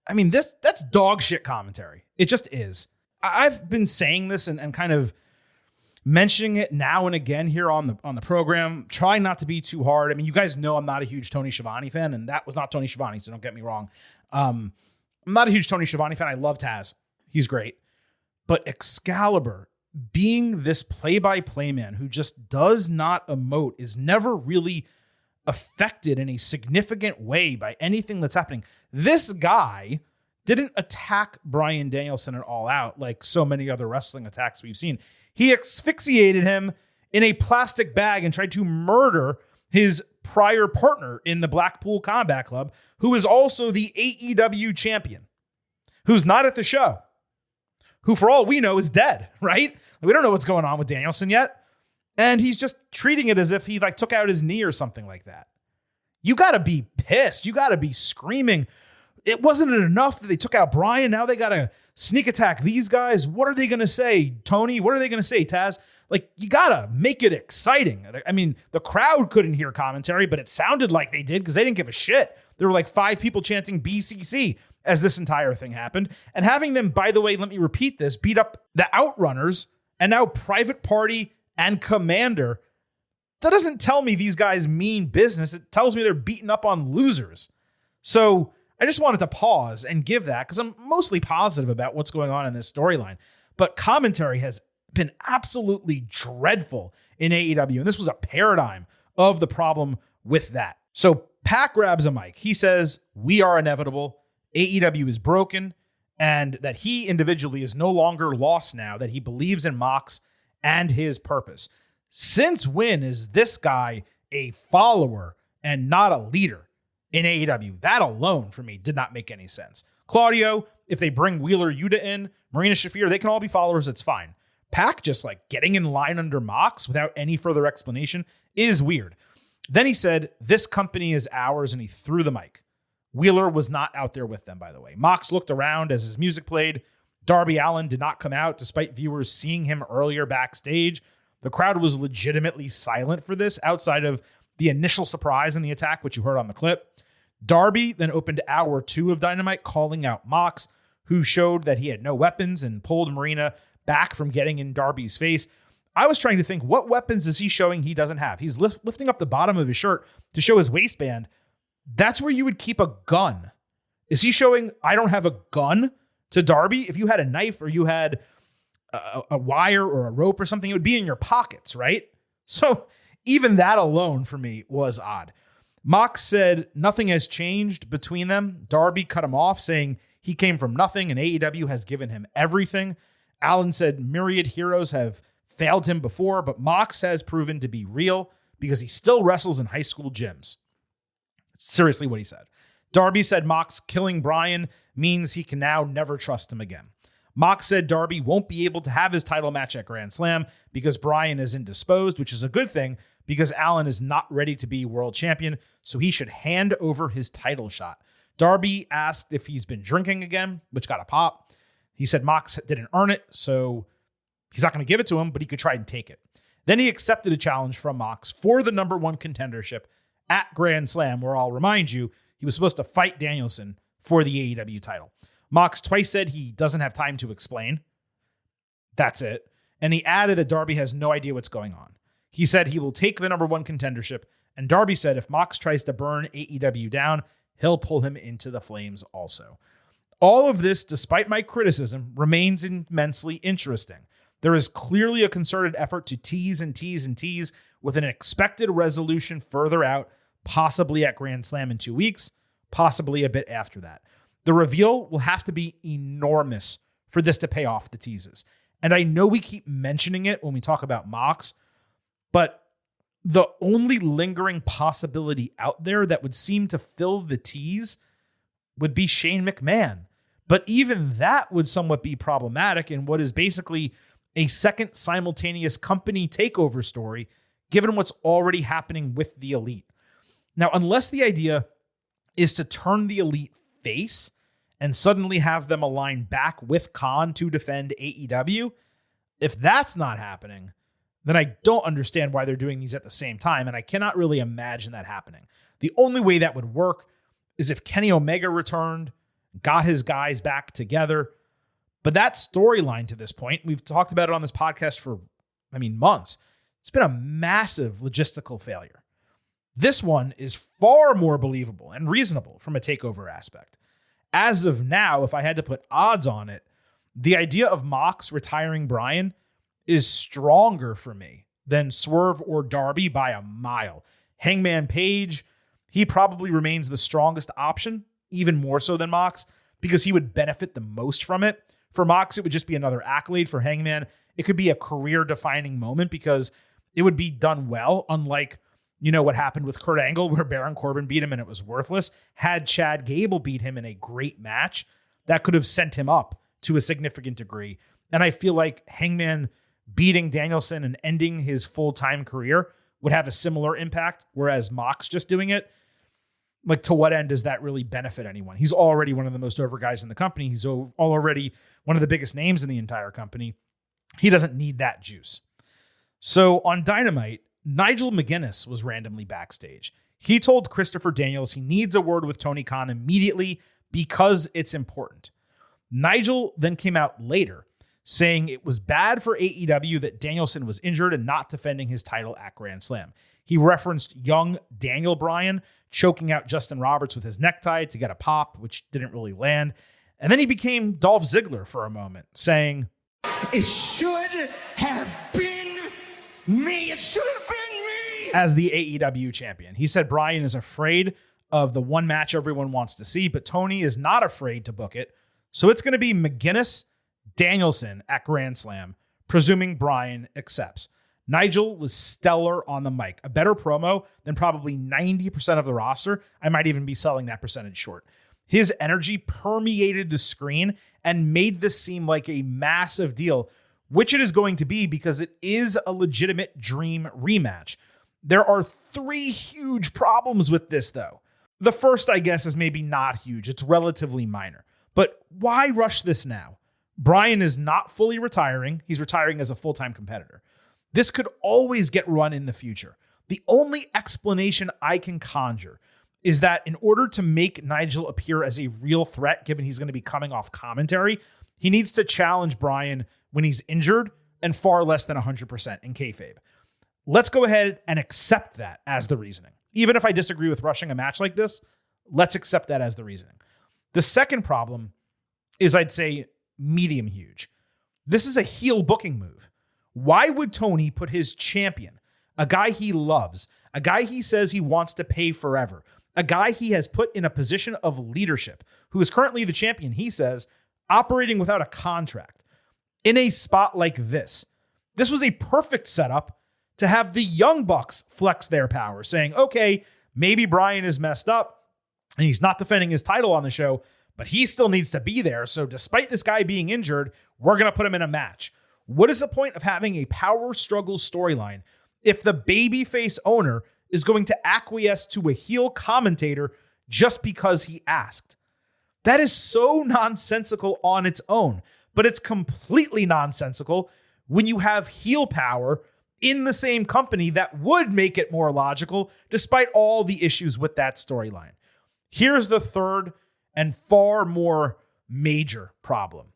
I mean, that's dog shit commentary. It just is. I've been saying this and kind of mentioning it now and again here on the program, trying not to be too hard. I mean, you guys know I'm not a huge Tony Schiavone fan, and that was not Tony Schiavone, so don't get me wrong. I'm not a huge Tony Schiavone fan. I love Taz. He's great. But Excalibur, being this play-by-play man who just does not emote, is never really affected in a significant way by anything that's happening. This guy didn't attack Bryan Danielson at All Out like so many other wrestling attacks we've seen. He asphyxiated him in a plastic bag and tried to murder his prior partner in the Blackpool Combat Club, who is also the AEW champion, who's not at the show, who for all we know is dead, right? We don't know what's going on with Danielson yet. And he's just treating it as if he took out his knee or something like that. You got to be pissed. You got to be screaming. It wasn't enough that they took out Bryan. Now they got to sneak attack these guys. What are they going to say, Tony? What are they going to say, Taz? You got to make it exciting. I mean, the crowd couldn't hear commentary, but it sounded like they did because they didn't give a shit. There were 5 people chanting BCC. as this entire thing happened. And having them, by the way, let me repeat this, beat up the Outrunners and now Private Party and Commander. That doesn't tell me these guys mean business. It tells me they're beating up on losers. So I just wanted to pause and give that because I'm mostly positive about what's going on in this storyline. But commentary has been absolutely dreadful in AEW. And this was a paradigm of the problem with that. So Pac grabs a mic. He says, "We are inevitable. AEW is broken," and that he individually is no longer lost now, that he believes in Mox and his purpose. Since when is this guy a follower and not a leader in AEW? That alone for me did not make any sense. Claudio, if they bring Wheeler Yuta in, Marina Shafir, they can all be followers. It's fine. Pac just like getting in line under Mox without any further explanation is weird. Then he said, "This company is ours," and he threw the mic. Wheeler was not out there with them, by the way. Mox looked around as his music played. Darby Allin did not come out despite viewers seeing him earlier backstage. The crowd was legitimately silent for this outside of the initial surprise in the attack, which you heard on the clip. Darby then opened hour 2 of Dynamite calling out Mox, who showed that he had no weapons and pulled Marina back from getting in Darby's face. I was trying to think, what weapons is he showing he doesn't have? He's lifting up the bottom of his shirt to show his waistband. That's where you would keep a gun. Is he showing, "I don't have a gun" to Darby? If you had a knife or you had a wire or a rope or something, it would be in your pockets, right? So even that alone for me was odd. Mox said nothing has changed between them. Darby cut him off, saying he came from nothing and AEW has given him everything. Allin said myriad heroes have failed him before, but Mox has proven to be real because he still wrestles in high school gyms. That's seriously what he said. Darby said Mox killing Bryan means he can now never trust him again. Mox said Darby won't be able to have his title match at Grand Slam because Bryan is indisposed, which is a good thing because Allin is not ready to be world champion, so he should hand over his title shot. Darby asked if he's been drinking again, which got a pop. He said Mox didn't earn it, so he's not going to give it to him, but he could try and take it. Then he accepted a challenge from Mox for the number 1 contendership at Grand Slam, where I'll remind you, he was supposed to fight Danielson for the AEW title. Mox twice said he doesn't have time to explain. That's it. And he added that Darby has no idea what's going on. He said he will take the number 1 contendership, and Darby said if Mox tries to burn AEW down, he'll pull him into the flames also. All of this, despite my criticism, remains immensely interesting. There is clearly a concerted effort to tease and tease and tease with an expected resolution further out, possibly at Grand Slam in 2 weeks, possibly a bit after that. The reveal will have to be enormous for this to pay off the teases. And I know we keep mentioning it when we talk about Mox, but the only lingering possibility out there that would seem to fill the tease would be Shane McMahon. But even that would somewhat be problematic in what is basically a second simultaneous company takeover story, given what's already happening with the Elite. Now, unless the idea is to turn the Elite face and suddenly have them align back with Khan to defend AEW, if that's not happening, then I don't understand why they're doing these at the same time, and I cannot really imagine that happening. The only way that would work is if Kenny Omega returned, got his guys back together. But that storyline to this point, we've talked about it on this podcast for, months. It's been a massive logistical failure. This one is far more believable and reasonable from a takeover aspect. As of now, if I had to put odds on it, the idea of Mox retiring Bryan is stronger for me than Swerve or Darby by a mile. Hangman Page, he probably remains the strongest option, even more so than Mox, because he would benefit the most from it. For Mox, it would just be another accolade. For Hangman, it could be a career-defining moment because it would be done well, unlike, what happened with Kurt Angle, where Baron Corbin beat him and it was worthless. Had Chad Gable beat him in a great match, that could have sent him up to a significant degree. And I feel like Hangman beating Danielson and ending his full-time career would have a similar impact, whereas Mox just doing it, like, to what end does that really benefit anyone? He's already one of the most over guys in the company. He's already one of the biggest names in the entire company. He doesn't need that juice. So on Dynamite, Nigel McGuinness was randomly backstage. He told Christopher Daniels he needs a word with Tony Khan immediately because it's important. Nigel then came out later saying it was bad for AEW that Danielson was injured and not defending his title at Grand Slam. He referenced young Daniel Bryan choking out Justin Roberts with his necktie to get a pop, which didn't really land. And then he became Dolph Ziggler for a moment, saying, "It should have been me. It should have been me." As the AEW champion. He said Bryan is afraid of the one match everyone wants to see, but Tony is not afraid to book it. So it's going to be McGuinness, Danielson at Grand Slam, presuming Bryan accepts. Nigel was stellar on the mic, a better promo than probably 90% of the roster. I might even be selling that percentage short. His energy permeated the screen and made this seem like a massive deal, which it is going to be because it is a legitimate dream rematch. There are 3 huge problems with this, though. The first, I guess, is maybe not huge. It's relatively minor. But why rush this now? Bryan is not fully retiring. He's retiring as a full-time competitor. This could always get run in the future. The only explanation I can conjure is that in order to make Nigel appear as a real threat, given he's going to be coming off commentary, he needs to challenge Bryan when he's injured and far less than 100% in kayfabe. Let's go ahead and accept that as the reasoning. Even if I disagree with rushing a match like this, let's accept that as the reasoning. The second problem is, I'd say, medium huge. This is a heel booking move. Why would Tony put his champion, a guy he loves, a guy he says he wants to pay forever, a guy he has put in a position of leadership, who is currently the champion, he says, operating without a contract, in a spot like this? This was a perfect setup to have the Young Bucks flex their power, saying, okay, maybe Bryan is messed up and he's not defending his title on the show, but he still needs to be there. So despite this guy being injured, we're going to put him in a match. What is the point of having a power struggle storyline if the babyface owner is going to acquiesce to a heel commentator just because he asked? That is so nonsensical on its own, but it's completely nonsensical when you have heel power in the same company that would make it more logical, despite all the issues with that storyline. Here's the third and far more major problem.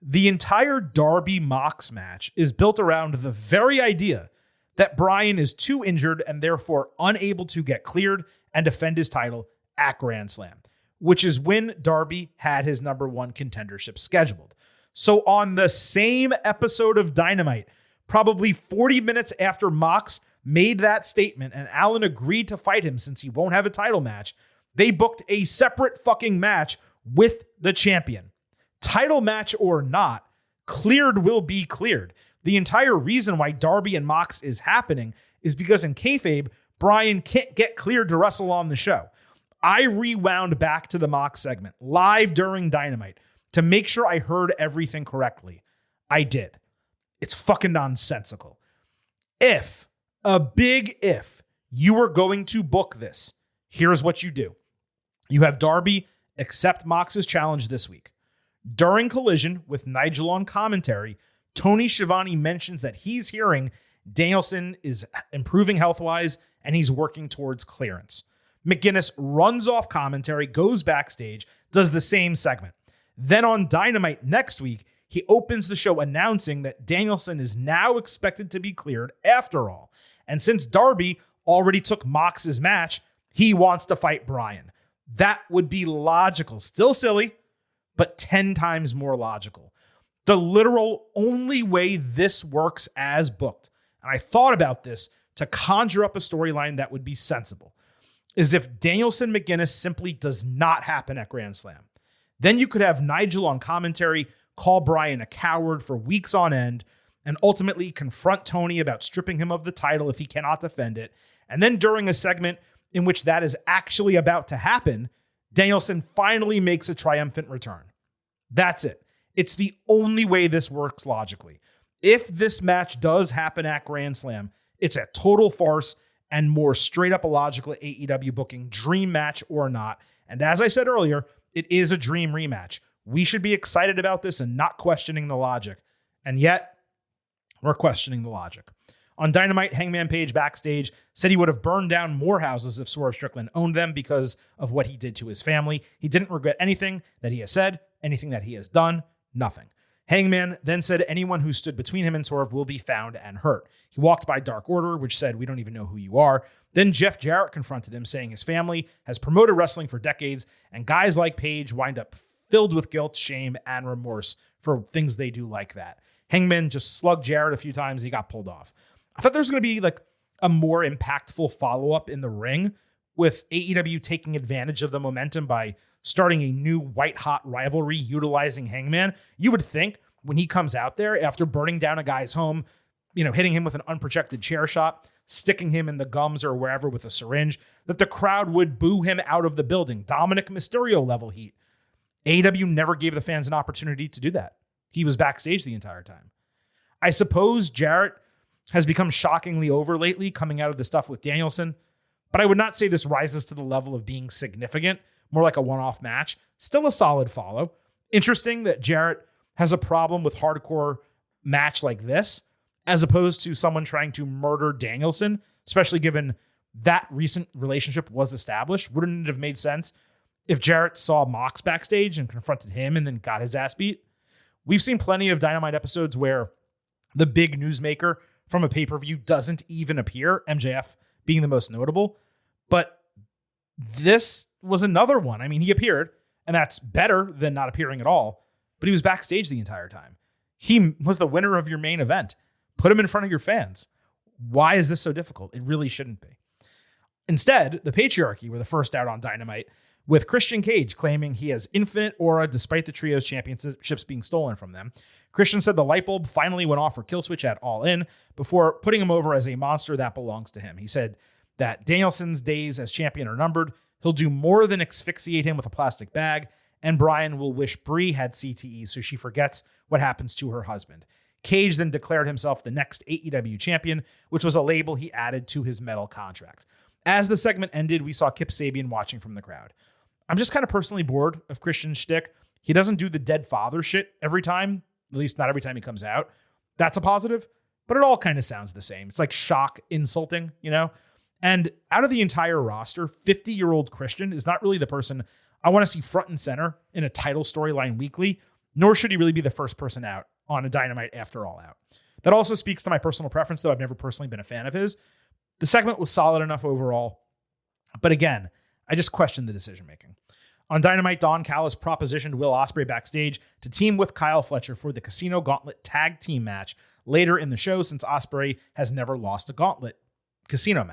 The entire Darby Mox match is built around the very idea that Bryan is too injured and therefore unable to get cleared and defend his title at Grand Slam, which is when Darby had his number 1 contendership scheduled. So on the same episode of Dynamite, probably 40 minutes after Mox made that statement and Allen agreed to fight him since he won't have a title match, they booked a separate fucking match with the champion. Title match or not, cleared will be cleared. The entire reason why Darby and Mox is happening is because in kayfabe, Bryan can't get cleared to wrestle on the show. I rewound back to the Mox segment live during Dynamite to make sure I heard everything correctly. I did. It's fucking nonsensical. If, a big if, you were going to book this, here's what you do. You have Darby accept Mox's challenge this week. During Collision with Nigel on commentary, Tony Schiavone mentions that he's hearing Danielson is improving health-wise and he's working towards clearance. McGuinness runs off commentary, goes backstage, does the same segment. Then on Dynamite next week, he opens the show announcing that Danielson is now expected to be cleared after all. And since Darby already took Mox's match, he wants to fight Bryan. That would be logical. Still silly, but 10 times more logical. The literal only way this works as booked, and I thought about this to conjure up a storyline that would be sensible, is if Danielson McGuinness simply does not happen at Grand Slam. Then you could have Nigel on commentary call Bryan a coward for weeks on end and ultimately confront Tony about stripping him of the title if he cannot defend it. And then during a segment in which that is actually about to happen, Danielson finally makes a triumphant return. That's it. It's the only way this works logically. If this match does happen at Grand Slam, it's a total farce and more straight up illogical AEW booking, dream match or not. And as I said earlier, it is a dream rematch. We should be excited about this and not questioning the logic. And yet, we're questioning the logic. On Dynamite, Hangman Page backstage said he would have burned down more houses if Swerve Strickland owned them because of what he did to his family. He didn't regret anything that he has said, anything that he has done, nothing. Hangman then said anyone who stood between him and Swerve will be found and hurt. He walked by Dark Order, which said, we don't even know who you are. Then Jeff Jarrett confronted him, saying his family has promoted wrestling for decades, and guys like Page wind up filled with guilt, shame, and remorse for things they do like that. Hangman just slugged Jarrett a few times. He got pulled off. I thought there was going to be like a more impactful follow-up in the ring with AEW taking advantage of the momentum by starting a new white-hot rivalry utilizing Hangman. You would think when he comes out there after burning down a guy's home, hitting him with an unprotected chair shot, sticking him in the gums or wherever with a syringe, that the crowd would boo him out of the building. Dominic Mysterio level heat. AEW never gave the fans an opportunity to do that. He was backstage the entire time. I suppose Jarrett has become shockingly over lately coming out of the stuff with Danielson, but I would not say this rises to the level of being significant, more like a one-off match. Still a solid follow. Interesting that Jarrett has a problem with hardcore match like this, as opposed to someone trying to murder Danielson, especially given that recent relationship was established. Wouldn't it have made sense if Jarrett saw Mox backstage and confronted him and then got his ass beat? We've seen plenty of Dynamite episodes where the big newsmaker from a pay-per-view doesn't even appear, MJF being the most notable. But this was another one. I mean, he appeared, and that's better than not appearing at all, but he was backstage the entire time. He was the winner of your main event. Put him in front of your fans. Why is this so difficult? It really shouldn't be. Instead, the Patriarchy were the first out on Dynamite, with Christian Cage claiming he has infinite aura despite the trio's championships being stolen from them. Christian said the light bulb finally went off for Killswitch at All In before putting him over as a monster that belongs to him. He said that Danielson's days as champion are numbered. He'll do more than asphyxiate him with a plastic bag, and Bryan will wish Brie had CTE so she forgets what happens to her husband. Cage then declared himself the next AEW champion, which was a label he added to his metal contract. As the segment ended, we saw Kip Sabian watching from the crowd. I'm just kind of personally bored of Christian's shtick. He doesn't do the dead father shit every time, at least not every time he comes out. That's a positive, but it all kind of sounds the same. It's like shock insulting, And out of the entire roster, 50-year-old Christian is not really the person I want to see front and center in a title storyline weekly, nor should he really be the first person out on a Dynamite after All Out. That also speaks to my personal preference, though I've never personally been a fan of his. The segment was solid enough overall, but again, I just questioned the decision-making. On Dynamite, Don Callis propositioned Will Ospreay backstage to team with Kyle Fletcher for the Casino Gauntlet tag team match later in the show, since Ospreay has never lost a casino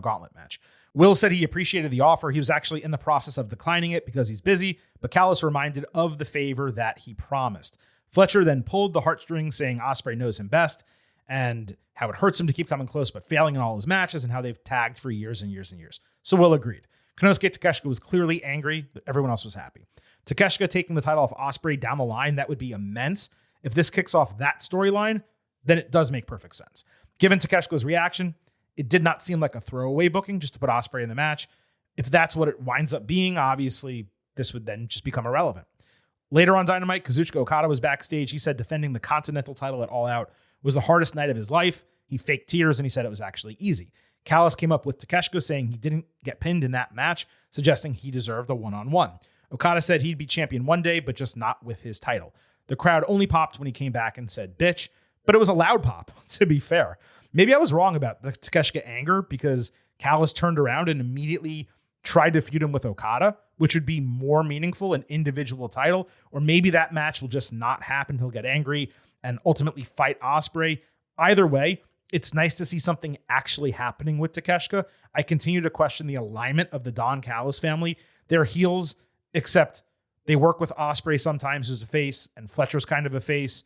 gauntlet match. Will said he appreciated the offer. He was actually in the process of declining it because he's busy, but Callis reminded of the favor that he promised. Fletcher then pulled the heartstrings, saying Ospreay knows him best and how it hurts him to keep coming close but failing in all his matches, and how they've tagged for years and years and years. So Will agreed. Konosuke Takeshita was clearly angry, but everyone else was happy. Takeshita taking the title off Ospreay down the line, that would be immense. If this kicks off that storyline, then it does make perfect sense. Given Takeshita's reaction, it did not seem like a throwaway booking just to put Ospreay in the match. If that's what it winds up being, obviously this would then just become irrelevant. Later on Dynamite, Kazuchika Okada was backstage. He said defending the Continental title at All Out was the hardest night of his life. He faked tears and he said it was actually easy. Callis came up with Takeshita saying he didn't get pinned in that match, suggesting he deserved a one-on-one. Okada said he'd be champion one day, but just not with his title. The crowd only popped when he came back and said bitch, but it was a loud pop, to be fair. Maybe I was wrong about the Takeshita anger because Callis turned around and immediately tried to feud him with Okada, which would be more meaningful, an individual title, or maybe that match will just not happen. He'll get angry and ultimately fight Ospreay. Either way, it's nice to see something actually happening with Takeshita. I continue to question the alignment of the Don Callis family. They're heels, except they work with Ospreay sometimes, who's a face, and Fletcher's kind of a face.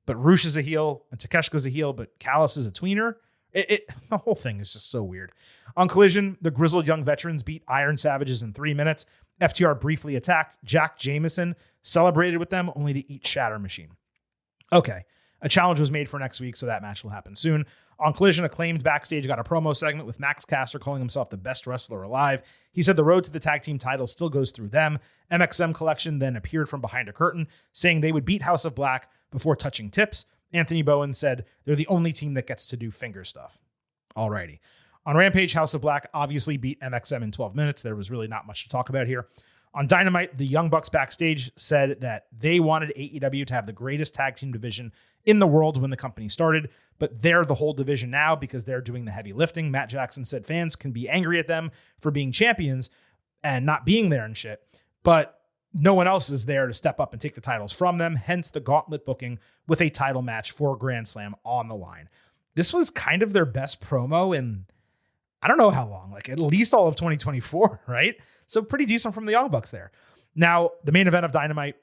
But Rush is a heel, and Takeshita's a heel, but Callis is a tweener. The whole thing is just so weird. On Collision, the grizzled young veterans beat Iron Savages in 3 minutes. FTR briefly attacked. Jack Jameson celebrated with them, only to eat Shatter Machine. Okay, a challenge was made for next week, so that match will happen soon. On Collision, Acclaimed backstage got a promo segment with Max Caster calling himself the best wrestler alive. He said the road to the tag team title still goes through them. MXM Collection then appeared from behind a curtain, saying they would beat House of Black before touching tips. Anthony Bowen said they're the only team that gets to do finger stuff. Alrighty. On Rampage, House of Black obviously beat MXM in 12 minutes. There was really not much to talk about here. On Dynamite, the Young Bucks backstage said that they wanted AEW to have the greatest tag team division in the world when the company started, but they're the whole division now because they're doing the heavy lifting. Matt Jackson said fans can be angry at them for being champions and not being there and shit, but no one else is there to step up and take the titles from them, hence the gauntlet booking with a title match for Grand Slam on the line. This was kind of their best promo in, I don't know how long, like at least all of 2024, right? So pretty decent from the Young Bucks there. Now, the main event of Dynamite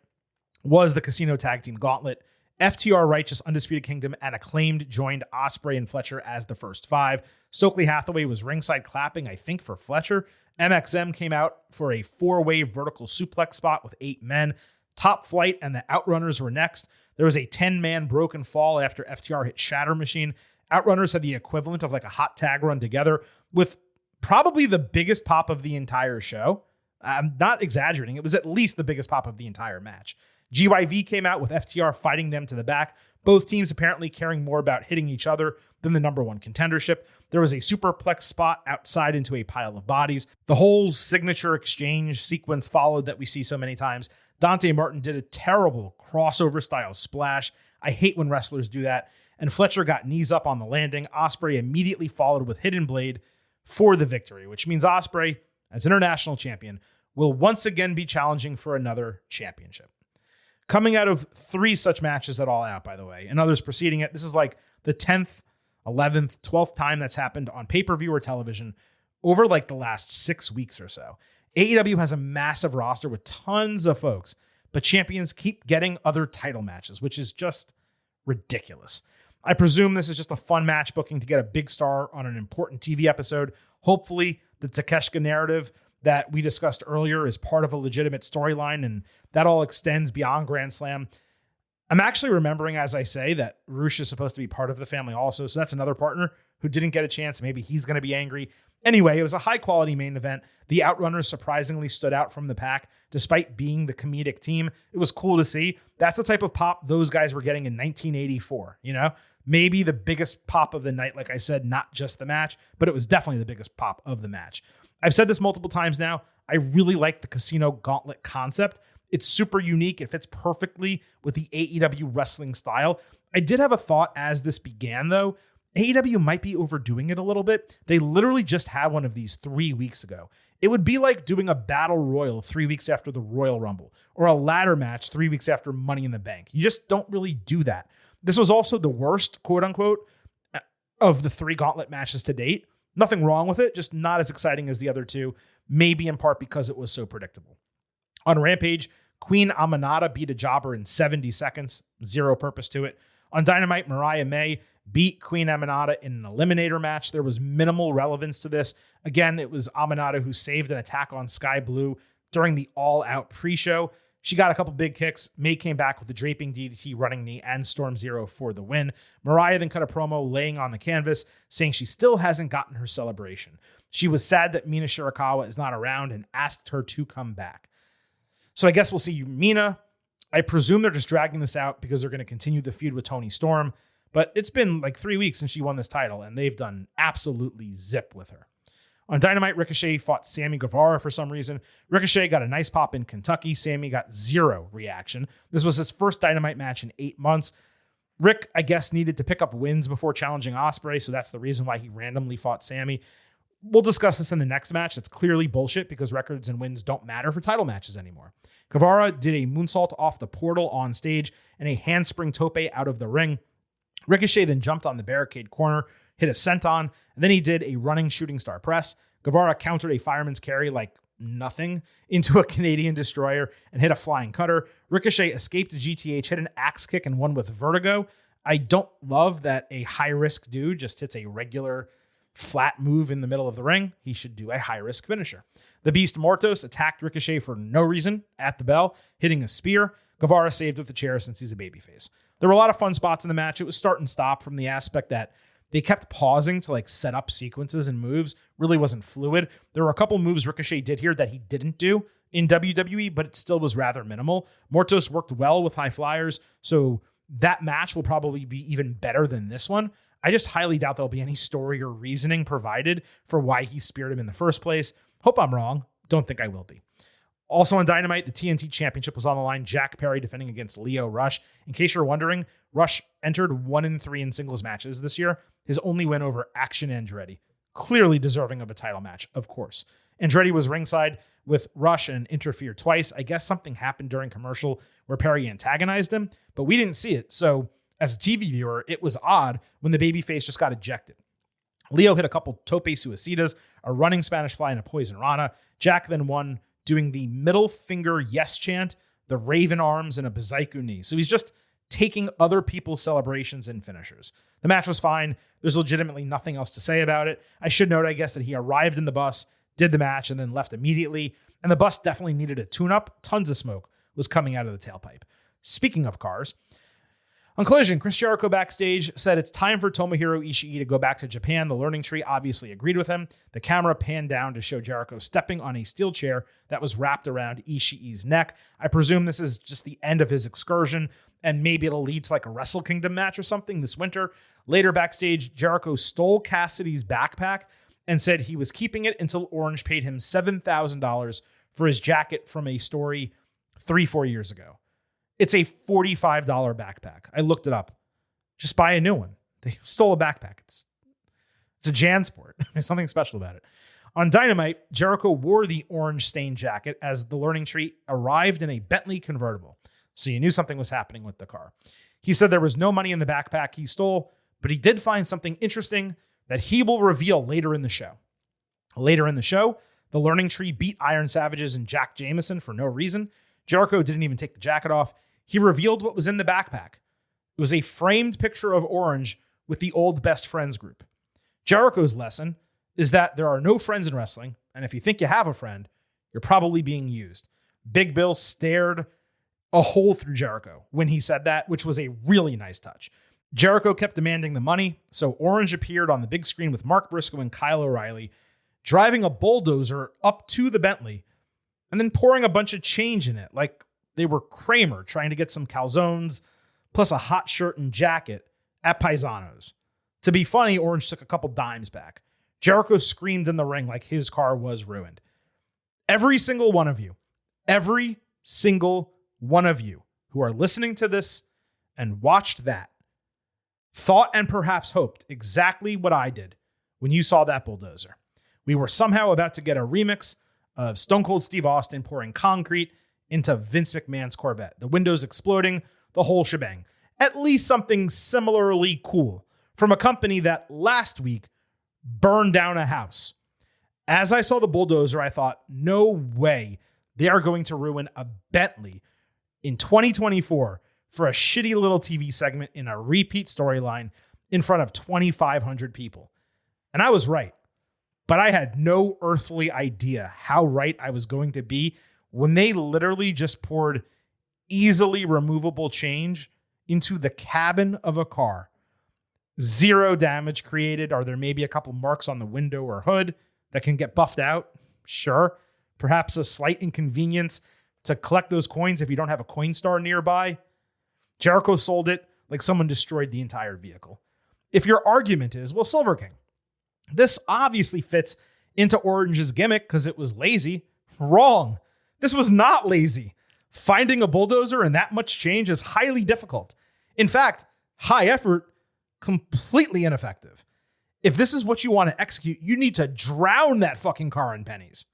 was the Casino Tag Team Gauntlet. FTR, Righteous, Undisputed Kingdom, and Acclaimed joined Ospreay and Fletcher as the first five. Stokely Hathaway was ringside clapping, I think, for Fletcher. MXM came out for a four-way vertical suplex spot with 8 men. Top Flight and the Outrunners were next. There was a 10-man broken fall after FTR hit Shatter Machine. Outrunners had the equivalent of like a hot tag run together with probably the biggest pop of the entire show. I'm not exaggerating. It was at least the biggest pop of the entire match. GYV came out with FTR fighting them to the back. Both teams apparently caring more about hitting each other than the number one contendership. There was a superplex spot outside into a pile of bodies. The whole signature exchange sequence followed that we see so many times. Dante Martin did a terrible crossover style splash. I hate when wrestlers do that. And Fletcher got knees up on the landing. Ospreay immediately followed with Hidden Blade for the victory, which means Ospreay, as international champion, will once again be challenging for another championship. Coming out of 3 such matches at All Out, by the way, and others preceding it, this is like the 10th, 11th, 12th time that's happened on pay-per-view or television over like the last 6 weeks or so. AEW has a massive roster with tons of folks, but champions keep getting other title matches, which is just ridiculous. I presume this is just a fun match booking to get a big star on an important TV episode. Hopefully, the Takeshita narrative that we discussed earlier is part of a legitimate storyline, and that all extends beyond Grand Slam. I'm actually remembering, as I say, that Rush is supposed to be part of the family also, so that's another partner who didn't get a chance. Maybe he's going to be angry. Anyway, it was a high-quality main event. The Outrunners surprisingly stood out from the pack, despite being the comedic team. It was cool to see. That's the type of pop those guys were getting in 1984, you know? Maybe the biggest pop of the night, like I said, not just the match, but it was definitely the biggest pop of the match. I've said this multiple times now. I really like the Casino Gauntlet concept. It's super unique. It fits perfectly with the AEW wrestling style. I did have a thought as this began, though. AEW might be overdoing it a little bit. They literally just had one of these 3 weeks ago. It would be like doing a battle royal 3 weeks after the Royal Rumble or a ladder match 3 weeks after Money in the Bank. You just don't really do that. This was also the worst, quote unquote, of the 3 gauntlet matches to date. Nothing wrong with it, just not as exciting as the other 2, maybe in part because it was so predictable. On Rampage, Queen Aminata beat a jobber in 70 seconds, zero purpose to it. On Dynamite, Mariah May beat Queen Aminata in an eliminator match. There was minimal relevance to this. Again, it was Aminata who saved an attack on Sky Blue during the all-out pre-show. She got a couple big kicks. May came back with the draping DDT, running knee, and Storm Zero for the win. Mariah then cut a promo laying on the canvas, saying she still hasn't gotten her celebration. She was sad that Mina Shirakawa is not around and asked her to come back. So I guess we'll see Mina. I presume they're just dragging this out because they're going to continue the feud with Toni Storm. But it's been like 3 weeks since she won this title, and they've done absolutely zip with her. On Dynamite, Ricochet fought Sammy Guevara for some reason. Ricochet got a nice pop in Kentucky. Sammy got zero reaction. This was his first Dynamite match in 8 months. Rick, I guess, needed to pick up wins before challenging Ospreay, so that's the reason why he randomly fought Sammy. We'll discuss this in the next match. That's clearly bullshit because records and wins don't matter for title matches anymore. Guevara did a moonsault off the portal on stage and a handspring tope out of the ring. Ricochet then jumped on the barricade corner, hit a senton, and then he did a running shooting star press. Guevara countered a fireman's carry like nothing into a Canadian destroyer and hit a flying cutter. Ricochet escaped the GTH, hit an axe kick, and won with vertigo. I don't love that a high-risk dude just hits a regular flat move in the middle of the ring. He should do a high-risk finisher. The Beast Mortos attacked Ricochet for no reason at the bell, hitting a spear. Guevara saved with the chair since he's a babyface. There were a lot of fun spots in the match. It was start and stop from the aspect that they kept pausing to like set up sequences and moves. Really wasn't fluid. There were a couple moves Ricochet did here that he didn't do in WWE, but it still was rather minimal. Mortos worked well with high flyers, so that match will probably be even better than this one. I just highly doubt there'll be any story or reasoning provided for why he speared him in the first place. Hope I'm wrong. Don't think I will be. Also on Dynamite, the TNT Championship was on the line. Jack Perry defending against Lio Rush. In case you're wondering, Rush entered 1-3 in singles matches this year. His only win over Action Andretti. Clearly deserving of a title match, of course. Andretti was ringside with Rush and interfered twice. I guess something happened during commercial where Perry antagonized him, but we didn't see it. So as a TV viewer, it was odd when the babyface just got ejected. Leo hit a couple tope suicidas, a running Spanish fly, and a poison rana. Jack then won doing the middle finger yes chant, the raven arms, and a Bazaiku knee. So he's just taking other people's celebrations and finishers. The match was fine. There's legitimately nothing else to say about it. I should note, I guess, that he arrived in the bus, did the match, and then left immediately. And the bus definitely needed a tune-up. Tons of smoke was coming out of the tailpipe. Speaking of cars, on Collision, Chris Jericho backstage said it's time for Tomohiro Ishii to go back to Japan. The Learning Tree obviously agreed with him. The camera panned down to show Jericho stepping on a steel chair that was wrapped around Ishii's neck. I presume this is just the end of his excursion, and maybe it'll lead to like a Wrestle Kingdom match or something this winter. Later backstage, Jericho stole Cassidy's backpack and said he was keeping it until Orange paid him $7,000 for his jacket from a story 3-4 years ago. It's a $45 backpack. I looked it up. Just buy a new one. They stole a backpack. It's a JanSport. There's something special about it. On Dynamite, Jericho wore the orange stained jacket as the Learning Tree arrived in a Bentley convertible. So you knew something was happening with the car. He said there was no money in the backpack he stole, but he did find something interesting that he will reveal later in the show. Later in the show, the Learning Tree beat Iron Savages and Jack Jameson for no reason. Jericho didn't even take the jacket off. He revealed what was in the backpack. It was a framed picture of Orange with the old Best Friends group. Jericho's lesson is that there are no friends in wrestling, and if you think you have a friend, you're probably being used. Big Bill stared a hole through Jericho when he said that, which was a really nice touch. Jericho kept demanding the money, so Orange appeared on the big screen with Mark Briscoe and Kyle O'Reilly, driving a bulldozer up to the Bentley, and then pouring a bunch of change in it, like they were Kramer trying to get some calzones, plus a hot shirt and jacket at Paisanos. To be funny, Orange took a couple dimes back. Jericho screamed in the ring like his car was ruined. Every single one of you who are listening to this and watched that thought and perhaps hoped exactly what I did when you saw that bulldozer. We were somehow about to get a remix of Stone Cold Steve Austin pouring concrete into Vince McMahon's Corvette. The windows exploding, the whole shebang. At least something similarly cool from a company that last week burned down a house. As I saw the bulldozer, I thought, no way they are going to ruin a Bentley in 2024 for a shitty little TV segment in a repeat storyline in front of 2,500 people. And I was right. But I had no earthly idea how right I was going to be when they literally just poured easily removable change into the cabin of a car. Zero damage created. Are there maybe a couple marks on the window or hood that can get buffed out? Sure. Perhaps a slight inconvenience to collect those coins if you don't have a Coinstar nearby. Jericho sold it like someone destroyed the entire vehicle. If your argument is, well, Silver King, this obviously fits into Orange's gimmick because it was lazy. Wrong. This was not lazy. Finding a bulldozer and that much change is highly difficult. In fact, high effort, completely ineffective. If this is what you want to execute, you need to drown that fucking car in pennies.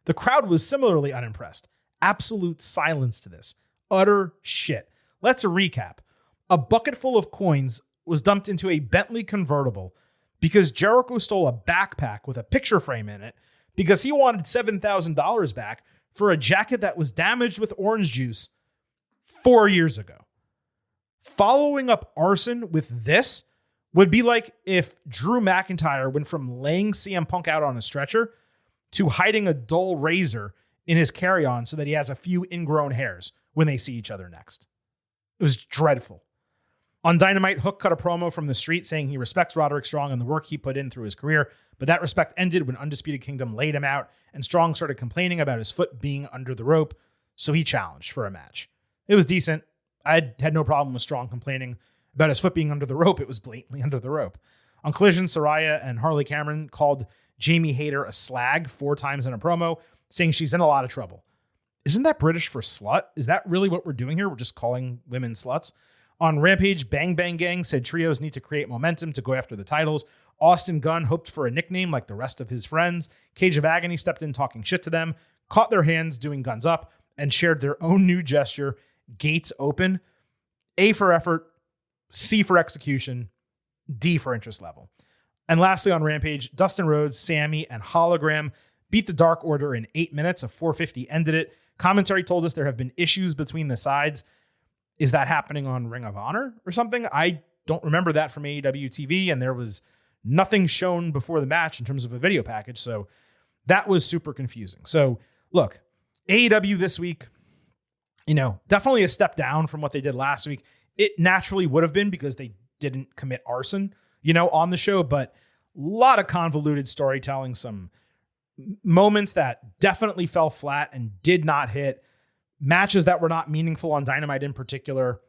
The crowd was similarly unimpressed. Absolute silence to this. Utter shit. Let's recap. A bucket full of coins was dumped into a Bentley convertible because Jericho stole a backpack with a picture frame in it because he wanted $7,000 back for a jacket that was damaged with orange juice 4 years ago. Following up arson with this would be like if Drew McIntyre went from laying CM Punk out on a stretcher to hiding a dull razor in his carry-on so that he has a few ingrown hairs when they see each other next. It was dreadful. On Dynamite, Hook cut a promo from the street saying he respects Roderick Strong and the work he put in through his career, but that respect ended when Undisputed Kingdom laid him out and Strong started complaining about his foot being under the rope, so he challenged for a match. It was decent. I had no problem with Strong complaining about his foot being under the rope. It was blatantly under the rope. On Collision, Saraya and Harley Cameron called Jamie Hayter a slag 4 times in a promo, saying she's in a lot of trouble. Isn't that British for slut? Is that really what we're doing here? We're just calling women sluts. On Rampage, Bang Bang Gang said trios need to create momentum to go after the titles. Austin Gunn hoped for a nickname like the rest of his friends. Cage of Agony stepped in talking shit to them, caught their hands doing guns up, and shared their own new gesture, Gates Open. A for effort, C for execution, D for interest level. And lastly on Rampage, Dustin Rhodes, Sammy, and Hologram beat the Dark Order in 8 minutes. A 450 ended it. Commentary told us there have been issues between the sides. Is that happening on Ring of Honor or something? I don't remember that from AEW TV, and there was nothing shown before the match in terms of a video package. So that was super confusing. So look, AEW this week, definitely a step down from what they did last week. It naturally would have been because they didn't commit arson, on the show, but a lot of convoluted storytelling, some moments that definitely fell flat and did not hit, matches that were not meaningful on Dynamite in particular.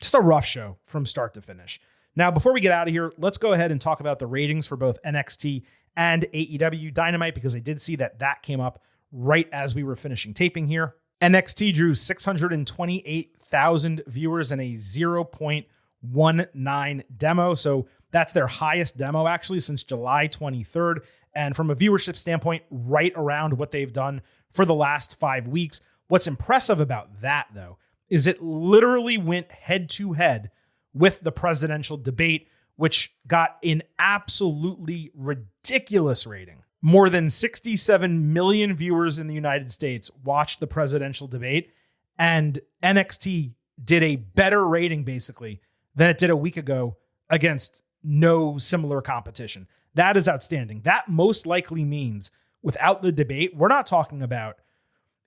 Just a rough show from start to finish. Now, before we get out of here, let's go ahead and talk about the ratings for both NXT and AEW Dynamite, because I did see that came up right as we were finishing taping here. NXT drew 628,000 viewers in a 0.19 demo. So that's their highest demo actually since July 23rd. And from a viewership standpoint, right around what they've done for the last 5 weeks. What's impressive about that, though, is it literally went head to head with the presidential debate, which got an absolutely ridiculous rating. More than 67 million viewers in the United States watched the presidential debate, and NXT did a better rating, basically, than it did a week ago against no similar competition. That is outstanding. That most likely means without the debate, we're not talking about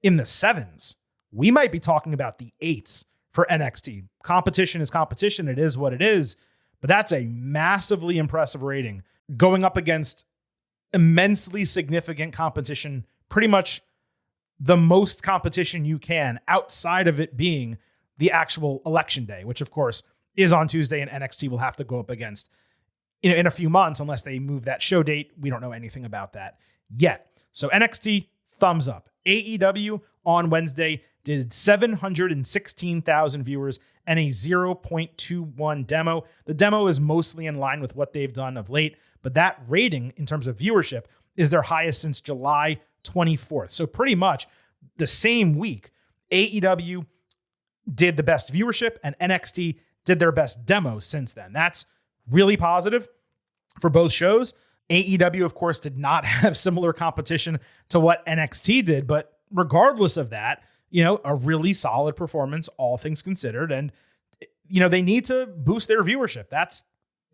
in the 7s. We might be talking about the 8s for NXT. Competition is competition. It is what it is. But that's a massively impressive rating going up against immensely significant competition, pretty much the most competition you can outside of it being the actual election day, which of course is on Tuesday, and NXT will have to go up against in a few months unless they move that show date. We don't know anything about that yet. So NXT, thumbs up. AEW on Wednesday did 716,000 viewers and a 0.21 demo. The demo is mostly in line with what they've done of late, but that rating in terms of viewership is their highest since July 24th. So pretty much the same week, AEW did the best viewership and NXT did their best demo since then. That's really positive for both shows. AEW, of course, did not have similar competition to what NXT did, but regardless of that, a really solid performance, all things considered. And, they need to boost their viewership. That's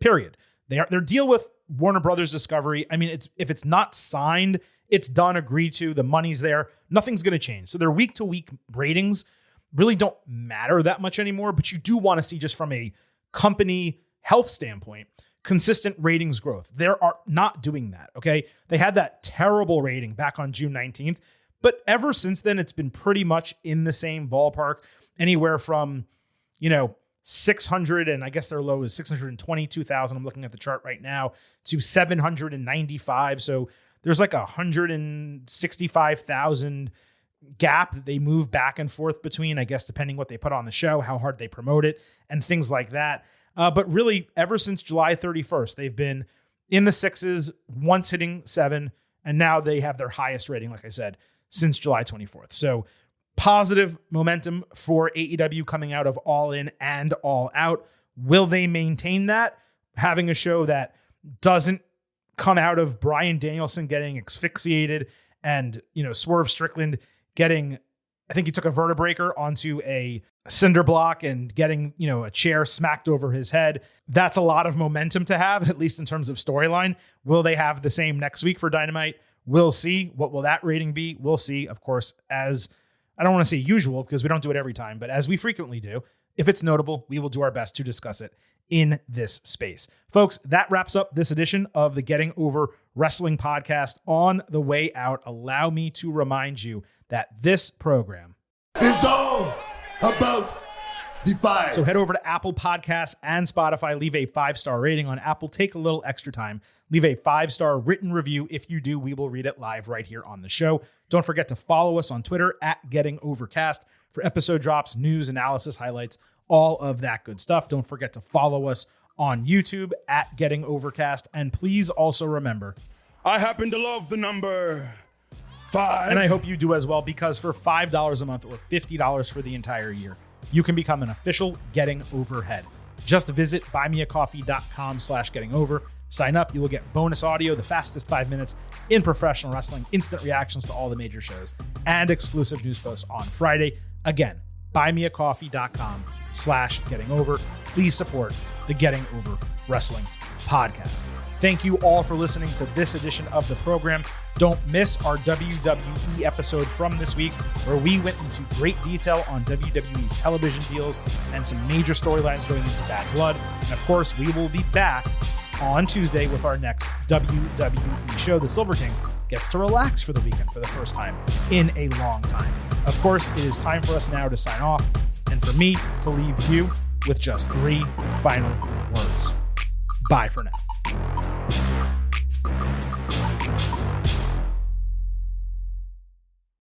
period. Their deal with Warner Brothers Discovery, if it's not signed, it's done, agreed to, the money's there, nothing's going to change. So their week-to-week ratings really don't matter that much anymore, but you do want to see, just from a company health standpoint, consistent ratings growth. They are not doing that, okay? They had that terrible rating back on June 19th, but ever since then, it's been pretty much in the same ballpark, anywhere from, 600, and I guess their low is 622,000. I'm looking at the chart right now, to 795. So there's like 165,000 gap that they move back and forth between, I guess, depending what they put on the show, how hard they promote it, and things like that. But really, ever since July 31st, they've been in the 6s, once hitting 7, and now they have their highest rating, like I said, since July 24th. So positive momentum for AEW coming out of All In and All Out. Will they maintain that? Having a show that doesn't come out of Bryan Danielson getting asphyxiated and, Swerve Strickland getting, I think he took a vertebraker onto a cinder block and getting, a chair smacked over his head. That's a lot of momentum to have, at least in terms of storyline. Will they have the same next week for Dynamite? We'll see. What will that rating be? We'll see, of course, as I don't want to say usual because we don't do it every time, but as we frequently do, if it's notable, we will do our best to discuss it in this space. Folks, that wraps up this edition of the Getting Over Wrestling podcast. On the way out, allow me to remind you that this program is all about Defy. So head over to Apple Podcasts and Spotify, leave a 5-star rating on Apple. Take a little extra time. Leave a 5-star written review. If you do, we will read it live right here on the show. Don't forget to follow us on Twitter at Getting Overcast for episode drops, news, analysis, highlights, all of that good stuff. Don't forget to follow us on YouTube at Getting Overcast. And please also remember, I happen to love the number 5. and I hope you do as well, because for $5 a month or $50 for the entire year, you can become an official Getting Overhead. Just visit buymeacoffee.com/gettingover. Sign up. You will get bonus audio, the fastest 5 minutes in professional wrestling, instant reactions to all the major shows, and exclusive news posts on Friday. Again, buymeacoffee.com/gettingover. Please support the Getting Over Wrestling podcast. Thank you all for listening to this edition of the program. Don't miss our WWE episode from this week, where we went into great detail on WWE's television deals and some major storylines going into Bad Blood. And of course, we will be back on Tuesday with our next WWE show. The Silver King gets to relax for the weekend for the first time in a long time. Of course, it is time for us now to sign off, and for me to leave you with just 3 final words. Bye for now.